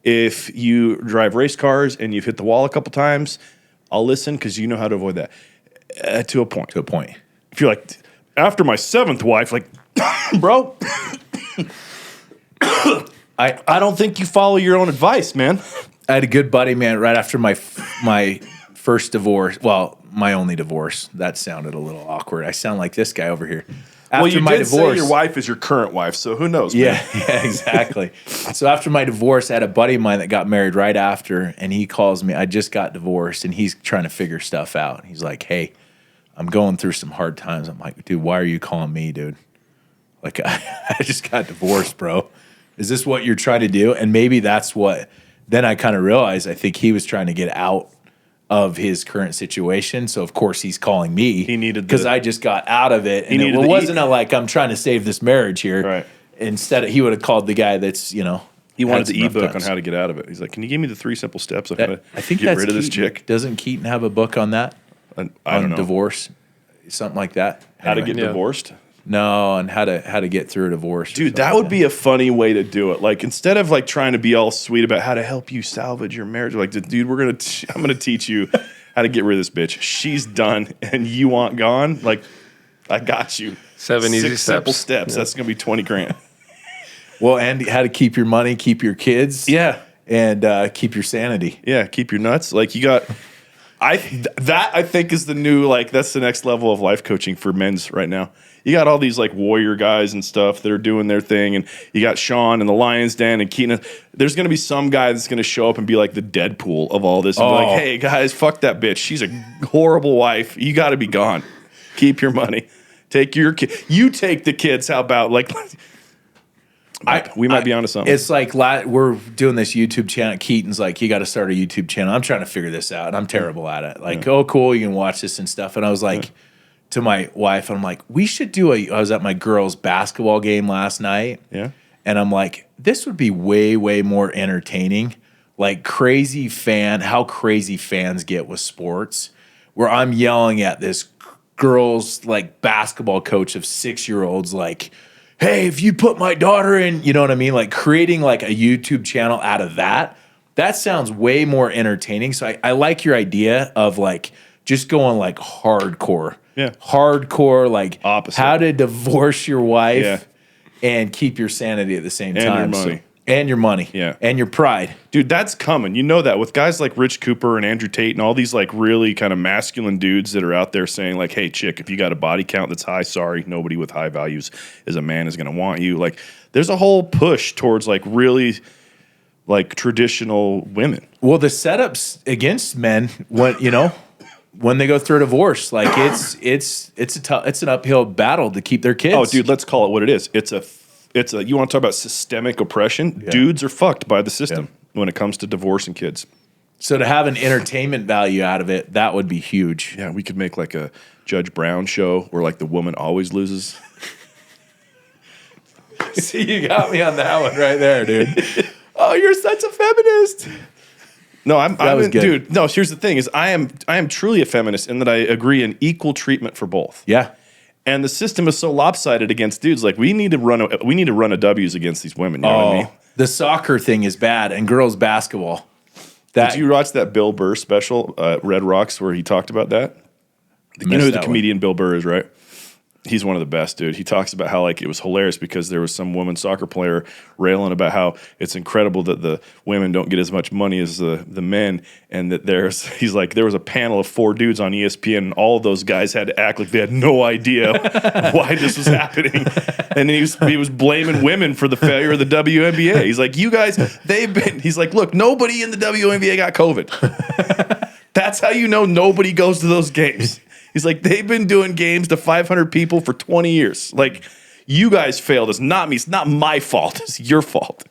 If you drive race cars and you've hit the wall a couple times, I'll listen because you know how to avoid that. To a point. To a point. If you're like, after my 7th wife, like, bro, I don't think you follow your own advice, man. I had a good buddy, man, right after my first divorce. Well, my only divorce. That sounded a little awkward. I sound like this guy over here. After Well, you my did say your wife is your current wife, so who knows, man? Yeah, exactly. So after my divorce, I had a buddy of mine that got married right after, and he calls me. I just got divorced, and he's trying to figure stuff out. He's like, hey, I'm going through some hard times. I'm like, dude, why are you calling me, dude? Like, I just got divorced, bro. Is this what you're trying to do? And maybe that's what. Then I kind of realized I think he was trying to get out of his current situation. So of course he's calling me. He needed because I just got out of it, and it wasn't like I'm trying to save this marriage here. Right. Instead, he would have called the guy that's He wanted the ebook on how to get out of it. He's like, "Can you give me the 3 simple steps on how to get rid of this chick?" Doesn't Keaton have a book on that? I don't know. Divorce, something like that. How to get divorced? No, and how to get through a divorce. Dude, that would be a funny way to do it. Like, instead of like trying to be all sweet about how to help you salvage your marriage, like, dude, I'm gonna teach you how to get rid of this bitch. She's done, and you want gone. Like, I got you. 7 easy 6 simple steps. That's gonna be 20 grand. Well, and how to keep your money, keep your kids, and keep your sanity. Yeah, keep your nuts. Like, you got. I think is the new, like, that's the next level of life coaching for men's right now. You got all these like warrior guys and stuff that are doing their thing, and you got Sean and the Lions Den and Keaton. There's going to be some guy that's going to show up and be like the Deadpool of all this and be like, "Hey guys, fuck that bitch. She's a horrible wife. You got to be gone. Keep your money. Take your kid. You take the kids. How about like?" We might be onto something. It's like we're doing this YouTube channel. Keaton's like, "You got to start a YouTube channel." I'm trying to figure this out, and I'm terrible at it. Like, oh, cool, you can watch this and stuff. And I was like. To my wife, I'm like, we should do I was at my girls' basketball game last night. Yeah. And I'm like, this would be way, way more entertaining. Like how crazy fans get with sports, where I'm yelling at this girls' like basketball coach of 6-year-olds, like, hey, if you put my daughter in, you know what I mean? Like creating like a YouTube channel out of that. That sounds way more entertaining. So I like your idea of like just going like hardcore. Yeah. Hardcore, like opposite. How to divorce your wife and keep your sanity at the same time. And your money. And your money. Yeah. And your pride. Dude, that's coming. You know that with guys like Rich Cooper and Andrew Tate and all these like really kind of masculine dudes that are out there saying like, hey, chick, if you got a body count that's high, sorry, nobody with high values as a man is going to want you. Like there's a whole push towards like really like traditional women. Well, the setups against men, when they go through a divorce, like it's an uphill battle to keep their kids. Oh, dude, let's call it what it is. It's a you want to talk about systemic oppression? Yeah. Dudes are fucked by the system when it comes to divorce and kids. So to have an entertainment value out of it, that would be huge. Yeah, we could make like a Judge Brown show where like the woman always loses. See, you got me on that one right there, dude. Oh, you're such a feminist. No, dude. No, here's the thing: is I am truly a feminist in that I agree in equal treatment for both. Yeah, and the system is so lopsided against dudes. Like we need to run a W's against these women. You know what I mean? The soccer thing is bad, and girls basketball. Did you watch that Bill Burr special, Red Rocks, where he talked about that? You know who the comedian Bill Burr is, right? He's one of the best, dude. He talks about how like it was hilarious because there was some woman soccer player railing about how it's incredible that the women don't get as much money as the men, and that he's like there was a panel of 4 dudes on ESPN, and all of those guys had to act like they had no idea why this was happening, and he was blaming women for the failure of the WNBA. He's like, you guys, he's like, look, nobody in the WNBA got COVID. That's how you know nobody goes to those games. He's like, they've been doing games to 500 people for 20 years. Like, you guys failed. It's not me. It's not my fault. It's your fault.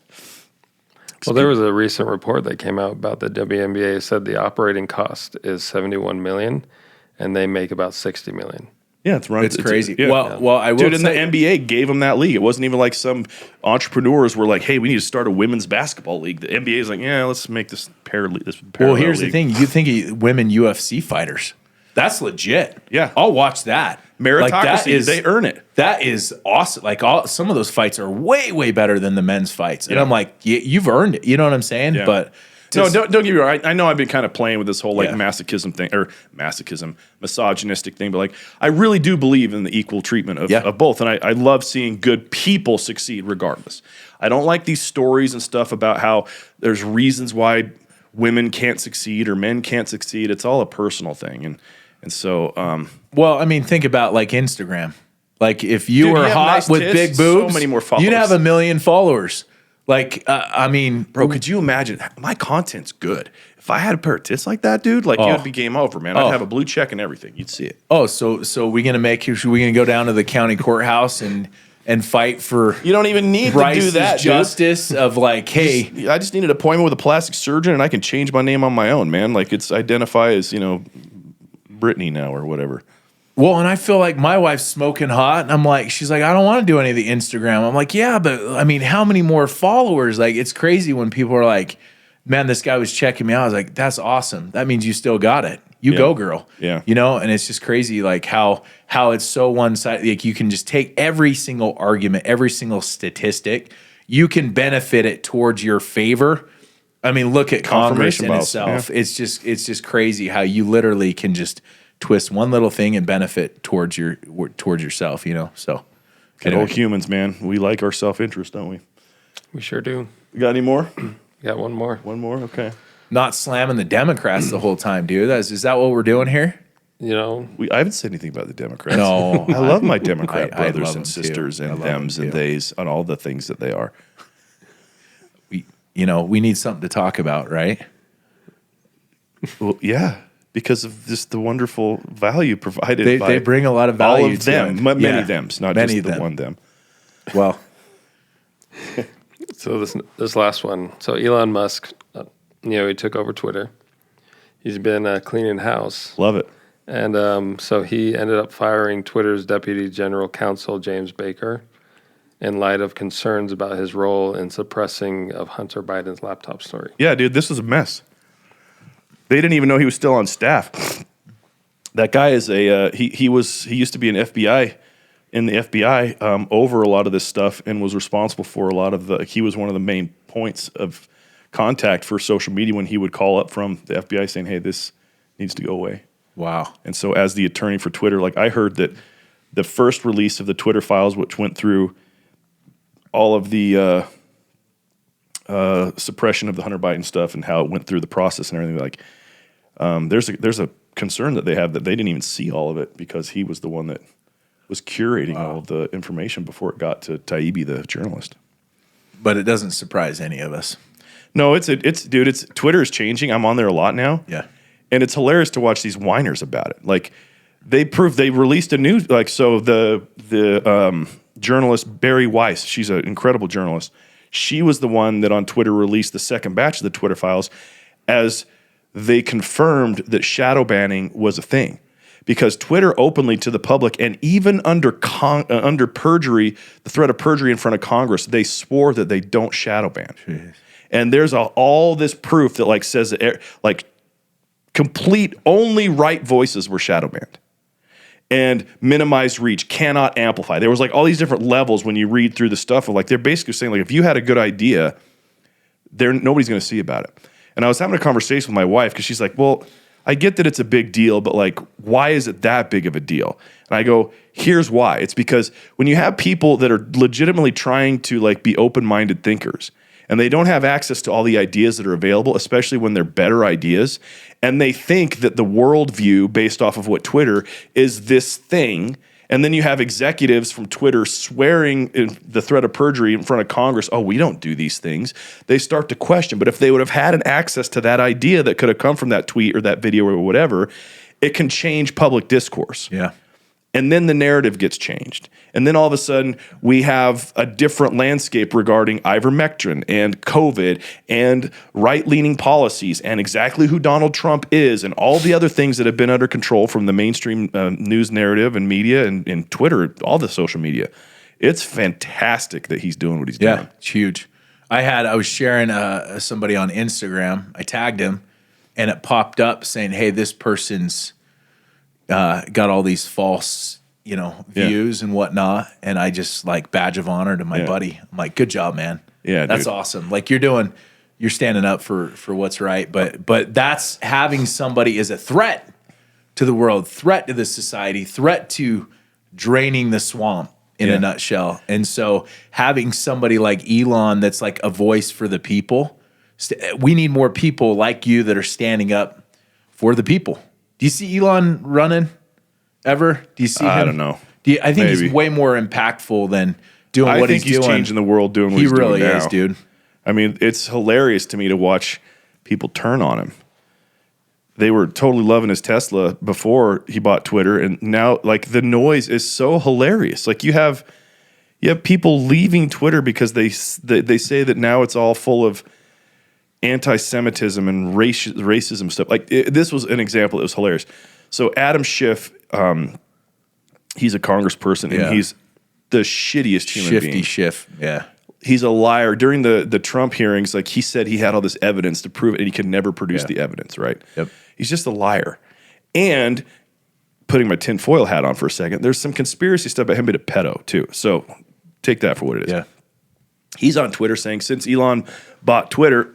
Well, there was a recent report that came out about the WNBA. It said the operating cost is $71 million, and they make about $60 million. Yeah, it's crazy. Yeah. Well, I will Dude, and the say, NBA gave them that league. It wasn't even like some entrepreneurs were like, hey, we need to start a women's basketball league. The NBA is like, yeah, let's make this parallel league. Well, here's the thing. You think of women UFC fighters. That's legit. Yeah. I'll watch that. Meritocracy, they earn it. That is awesome. Like some of those fights are way, way better than the men's fights. And I'm like, you've earned it. You know what I'm saying? Yeah. But no, don't get me wrong. I know I've been kind of playing with this whole like masochism thing or misogynistic thing, but like I really do believe in the equal treatment of both. And I love seeing good people succeed regardless. I don't like these stories and stuff about how there's reasons why women can't succeed or men can't succeed. It's all a personal thing. And so, well, I mean, think about like Instagram. Like if you were hot nice with tits, big boobs, so many more followers. You'd have 1 million followers. Like, I mean, bro, could you imagine? My content's good. If I had a pair of tits like that, dude, like you'd be game over, man. I'd have a blue check and everything. You'd see it. Oh, so we gonna go down to the county courthouse and and fight for You don't even need Bryce's to do that, justice of like, hey, I just need an appointment with a plastic surgeon and I can change my name on my own, man. Like it's identify as, Brittany now or whatever. well, and I feel like my wife's smoking hot, and I'm like, she's like, I don't want to do any of the Instagram. I'm like, yeah, but I mean, how many more followers? Like, it's crazy when people are like, man, this guy was checking me out. I was like, that's awesome. That means you still got it. You go, girl. Yeah. And it's just crazy, like how it's so one sided. Like you can just take every single argument, every single statistic, you can benefit it towards your favor. I mean, look at Congress in itself. Yeah. It's just crazy how you literally can just twist one little thing and benefit towards yourself. So Good old humans, man. We like our self-interest, don't we? We sure do. You got any more? Got one more. One more? Okay. not slamming the Democrats the whole time, dude. Is that what we're doing here? I haven't said anything about the Democrats. No. I love my Democrat I brothers love and them too. sisters I and love thems them and too. theys on all the things that they are. We need something to talk about, right? Well, yeah, because of just the wonderful value provided by They bring a lot of value all of to them, it. many Yeah. thems, not Many just the them. one them. Well, So this last one. So Elon Musk, he took over Twitter. He's been cleaning house. Love it. And so he ended up firing Twitter's Deputy General Counsel, James Baker, in light of concerns about his role in suppressing of Hunter Biden's laptop story. Yeah, dude, this was a mess. They didn't even know he was still on staff. That guy is he used to be an FBI in the FBI over a lot of this stuff and was responsible for a lot of he was one of the main points of contact for social media when he would call up from the FBI saying, hey, this needs to go away. wow. And so as the attorney for Twitter, like I heard that the first release of the Twitter files, which went through all of the suppression of the Hunter Biden stuff and how it went through the process and everything, like there's a concern that they have that they didn't even see all of it because he was the one that was curating all of the information before it got to Taibbi, the journalist. But it doesn't surprise any of us. No, it's Twitter is changing. I'm on there a lot now. Yeah. And it's hilarious to watch these whiners about it. Like they released a new, like, so the journalist Barry Weiss, she's an incredible journalist. She was the one that on Twitter released the second batch of the Twitter files as they confirmed that shadow banning was a thing. Because Twitter openly to the public and even under perjury, the threat of perjury in front of Congress, they swore that they don't shadow ban. Jeez. And there's all this proof that like says that complete only right voices were shadow banned. And minimized reach, cannot amplify. There was like all these different levels when you read through the stuff of like they're basically saying like if you had a good idea, nobody's going to see about it. And I was having a conversation with my wife because she's like, well, I get that it's a big deal, but like, why is it that big of a deal? And I go, here's why. It's because when you have people that are legitimately trying to like be open-minded thinkers and they don't have access to all the ideas that are available, especially when they're better ideas, and they think that the worldview based off of what Twitter is this thing, and then you have executives from Twitter swearing in the threat of perjury in front of Congress, oh, we don't do these things. They start to question. But if they would have had an access to that idea that could have come from that tweet or that video or whatever, it can change public discourse. Yeah. And then the narrative gets changed. And then all of a sudden, we have a different landscape regarding ivermectin and COVID and right-leaning policies and exactly who Donald Trump is and all the other things that have been under control from the mainstream news narrative and media and Twitter, all the social media. It's fantastic that he's doing what he's doing. Yeah, it's huge. I was sharing somebody on Instagram. I tagged him, and it popped up saying, hey, this person's got all these false, views and whatnot. And I just like badge of honor to my buddy. I'm like, good job, man. Yeah, that's dude. awesome. Like you're standing up for what's right. But that's having somebody as a threat to the world, threat to the society, threat to draining the swamp in a nutshell. And so having somebody like Elon that's like a voice for the people, we need more people like you that are standing up for the people. Do you see Elon running ever? Do you see him? I don't know. I think Maybe. he's way more impactful than doing what he's doing. I think he's changing the world doing what He he's doing really now. is, dude. I mean, it's hilarious to me to watch people turn on him. They were totally loving his Tesla before he bought Twitter, and now like the noise is so hilarious. Like you have You have people leaving Twitter because they say that now it's all full of anti-Semitism and racism stuff. Like this was an example that was hilarious. So Adam Schiff, he's a congressperson and he's the shittiest human being. Shifty Schiff, yeah. He's a liar. During the Trump hearings, like he said he had all this evidence to prove it and he could never produce the evidence, right? Yep. He's just a liar. And putting my tinfoil hat on for a second, there's some conspiracy stuff about him being a pedo too. So take that for what it is. Yeah. He's on Twitter saying since Elon bought Twitter,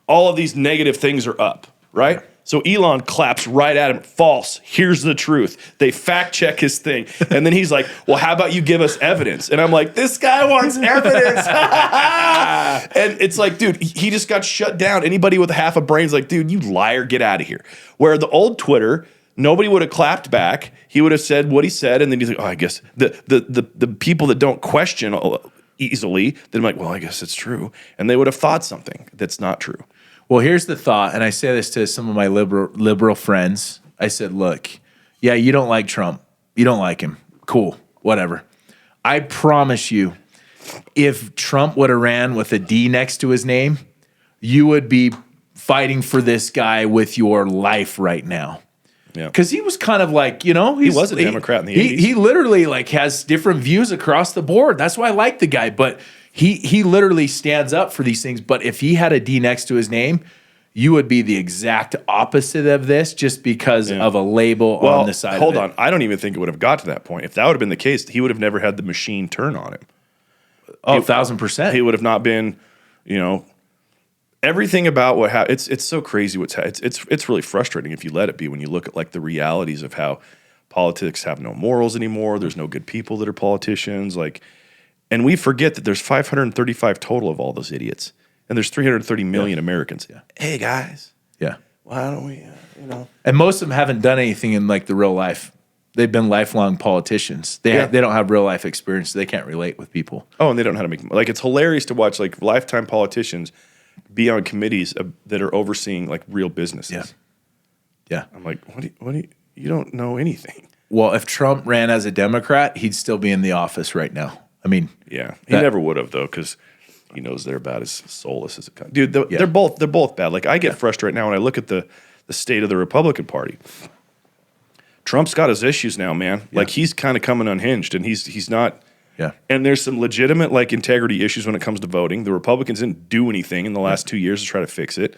all of these negative things are up, right? Yeah. So Elon claps right at him. False. Here's the truth. They fact check his thing. And then he's like, well, how about you give us evidence? And I'm like, this guy wants evidence. And it's like, dude, he just got shut down. Anybody with half a brain's like, dude, you liar, get out of here. Where the old Twitter, nobody would have clapped back. He would have said what he said. And then he's like, oh, I guess the people that don't question easily, then I'm like, well, I guess it's true. And they would have thought something that's not true. Well, here's the thought, and I say this to some of my liberal friends. I said, look, yeah, you don't like Trump. You don't like him. Cool, whatever. I promise you, if Trump would have ran with a D next to his name, you would be fighting for this guy with your life right now. Yeah, because he was kind of like, he was a Democrat in the 80s. He literally like has different views across the board. That's why I like the guy, but he literally stands up for these things. But if he had a D next to his name, you would be the exact opposite of this just because of a label on the side of it. Hold on. I don't even think it would have got to that point. If that would have been the case, he would have never had the machine turn on him. Oh, 1,000%. He would have not been, everything about what happened. It's so crazy what's happened. It's really frustrating if you let it be when you look at like the realities of how politics have no morals anymore. There's no good people that are politicians. And we forget that there's 535 total of all those idiots. And there's 330 million Americans. Yeah. Hey, guys. Yeah. Why don't we, And most of them haven't done anything in like the real life. They've been lifelong politicians. They don't have real life experience. So they can't relate with people. Oh, and they don't know how to make money. Like, it's hilarious to watch like lifetime politicians be on committees that are overseeing like real businesses. Yeah. I'm like, you don't know anything. Well, if Trump ran as a Democrat, he'd still be in the office right now. I mean, yeah, he never would have though, because he knows they're about as soulless as it comes. Dude, they're both bad. Like I get frustrated now when I look at the state of the Republican Party. Trump's got his issues now, man. Like he's kind of coming unhinged, and he's not. Yeah. And there's some legitimate like integrity issues when it comes to voting. The Republicans didn't do anything in the last 2 years to try to fix it.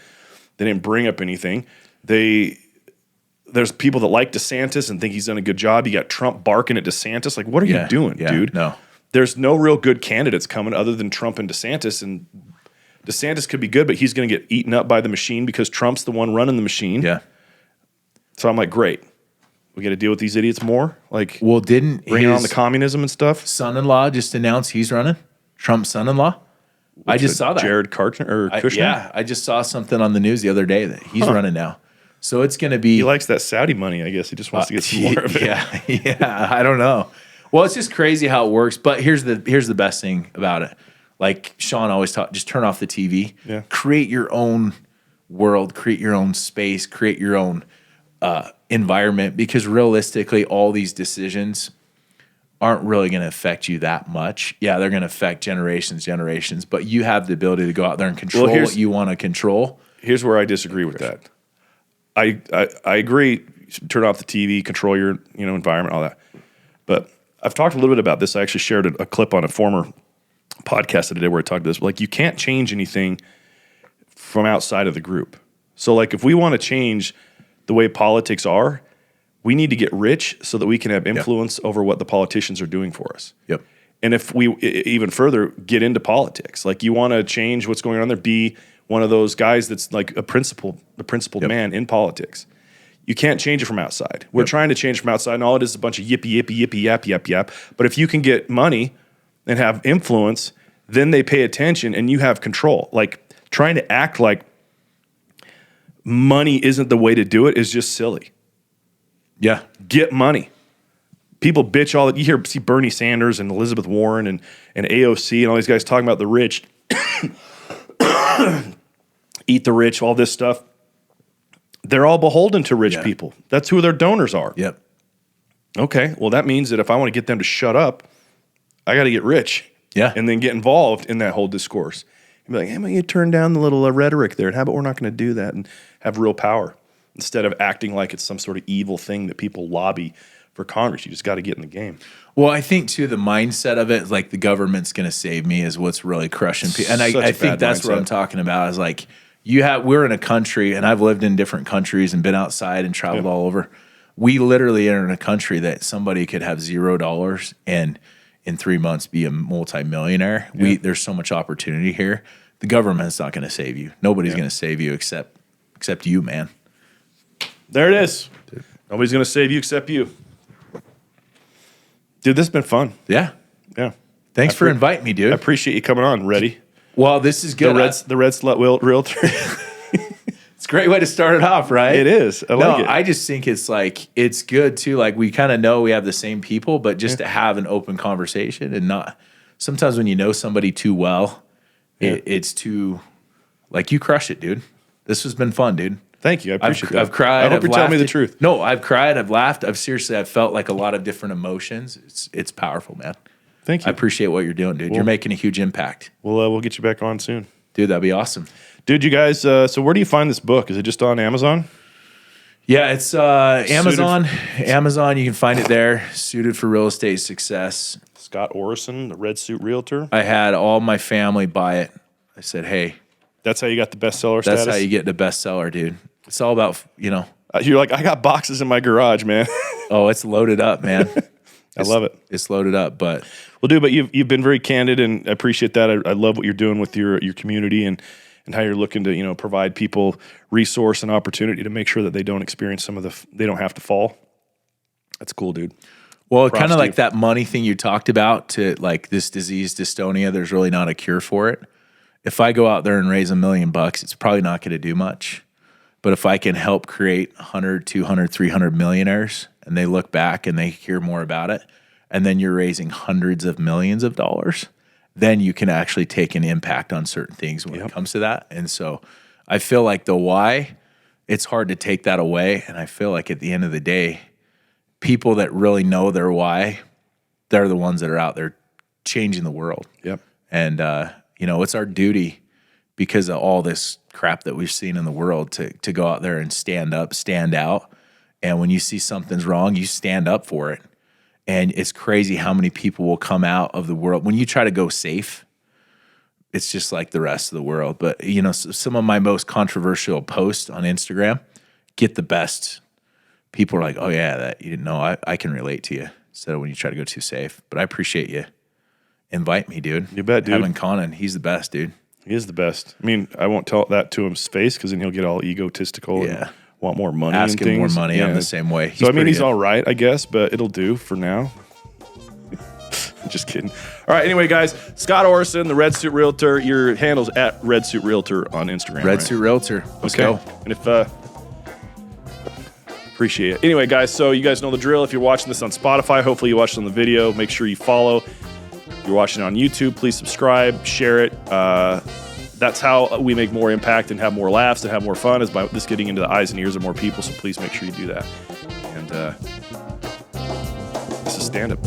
They didn't bring up anything. There's people that like DeSantis and think he's done a good job. You got Trump barking at DeSantis. Like, what are you doing, dude? No. There's no real good candidates coming other than Trump and DeSantis. And DeSantis could be good, but he's going to get eaten up by the machine because Trump's the one running the machine. Yeah. So I'm like, great. We got to deal with these idiots more. Like, well, didn't bring on the communism and stuff. Son-in-law just announced he's running? Trump's son-in-law? I just saw that. Jared Kushner or Kushner? Yeah, I just saw something on the news the other day that he's running now. So it's going to be. He likes that Saudi money, I guess. He just wants to get some more of it. Yeah. I don't know. Well, it's just crazy how it works. But here's the best thing about it. Like Sean always taught, just turn off the TV. Yeah. Create your own world. Create your own space. Create your own environment. Because realistically, all these decisions aren't really going to affect you that much. Yeah, they're going to affect generations. But you have the ability to go out there and control what you want to control. Here's where I disagree with that. I agree. Turn off the TV, control your environment, all that. But I've talked a little bit about this. I actually shared a clip on a former podcast that I did where I talked about this. Like, you can't change anything from outside of the group. So, like, if we want to change the way politics are, we need to get rich so that we can have influence over what the politicians are doing for us. Yep. And if we even further get into politics, like you want to change what's going on there, be one of those guys that's like a principled man in politics. You can't change it from outside. We're trying to change from outside, and all it is a bunch of yippee, yap. But if you can get money and have influence, then they pay attention and you have control. Like, trying to act like money isn't the way to do it is just silly. Yeah. Get money. People bitch all that. You see Bernie Sanders and Elizabeth Warren and AOC and all these guys talking about the rich. Eat the rich, all this stuff. They're all beholden to rich people. That's who their donors are. Yep. Okay, well, that means that if I want to get them to shut up, I got to get rich. Yeah. And then get involved in that whole discourse. And be like, hey, man, you turn down the little rhetoric there. And how about we're not going to do that and have real power instead of acting like it's some sort of evil thing that people lobby for Congress. You just got to get in the game. Well, I think too the mindset of it, like the government's going to save me, is what's really crushing people. And I think that's what I'm talking about. Is like we're in a country, and I've lived in different countries and been outside and traveled all over. We literally are in a country that somebody could have $0 and in 3 months be a multimillionaire. There's so much opportunity here. The government's not going to save you. Nobody's going to save you except you, man. There it is. Dude. Nobody's going to save you except you. Dude, this has been fun. Yeah. Yeah. Thanks for inviting me, dude. I appreciate you coming on. Ready? Well, this is good. The Red Suit Realtor. It's a great way to start it off, right? It is. I like it. I just think it's like, it's good too. Like we kind of know we have the same people, but just to have an open conversation and not, sometimes when you know somebody too well, it's too, like you crush it, dude. This has been fun, dude. Thank you. I appreciate that. I've cried. I hope you're telling me the truth. No, I've cried. I've laughed. I've felt like a lot of different emotions. It's powerful, man. Thank you. I appreciate what you're doing, dude. You're making a huge impact. We'll get you back on soon. Dude, that'd be awesome. Dude, you guys, so where do you find this book? Is it just on Amazon? Yeah, it's Amazon. Amazon, you can find it there. Suited for Real Estate Success. Scott Orison, the Red Suit Realtor. I had all my family buy it. I said, hey. That's how you got the bestseller status? That's how you get the bestseller, dude. It's all about, You're like, I got boxes in my garage, man. Oh, it's loaded up, man. I love it. It's loaded up, but. Well, dude, but you've been very candid, and I appreciate that. I love what you're doing with your community and how you're looking to, provide people resource and opportunity to make sure that they don't experience they don't have to fall. That's cool, dude. Well, kind of like that money thing you talked about, to like this disease, dystonia, there's really not a cure for it. If I go out there and raise $1 million, it's probably not going to do much. But if I can help create 100, 200, 300 millionaires, and they look back and they hear more about it, and then you're raising hundreds of millions of dollars, then you can actually take an impact on certain things when it comes to that. And so I feel like the why, it's hard to take that away. And I feel like at the end of the day, people that really know their why, they're the ones that are out there changing the world. Yep. And, it's our duty, because of all this crap that we've seen in the world, to go out there and stand up, stand out. And when you see something's wrong, you stand up for it. And it's crazy how many people will come out of the world. When you try to go safe, it's just like the rest of the world. But, some of my most controversial posts on Instagram get the best. People are like, oh, yeah, that you didn't know. I can relate to you. Instead of when you try to go too safe. But I appreciate you. Invite me, dude. You bet, dude. Having Conan, he's the best, dude. He is the best. I mean, I won't tell that to his face, because then he'll get all egotistical and want more money. Ask him more money. Yeah. I'm the same way. He's all right, I guess, but it'll do for now. Just kidding. All right, anyway, guys, Scott Orison, the Red Suit Realtor. Your handle's at Red Suit Realtor on Instagram. Red Suit Realtor. Let's go. And if appreciate it. Anyway, guys, so you guys know the drill. If you're watching this on Spotify, hopefully you watched it on the video. Make sure you follow. If you're watching it on YouTube, please subscribe, share it. That's how we make more impact and have more laughs and have more fun, is by this getting into the eyes and ears of more people. So please make sure you do that. And this is Stand Up.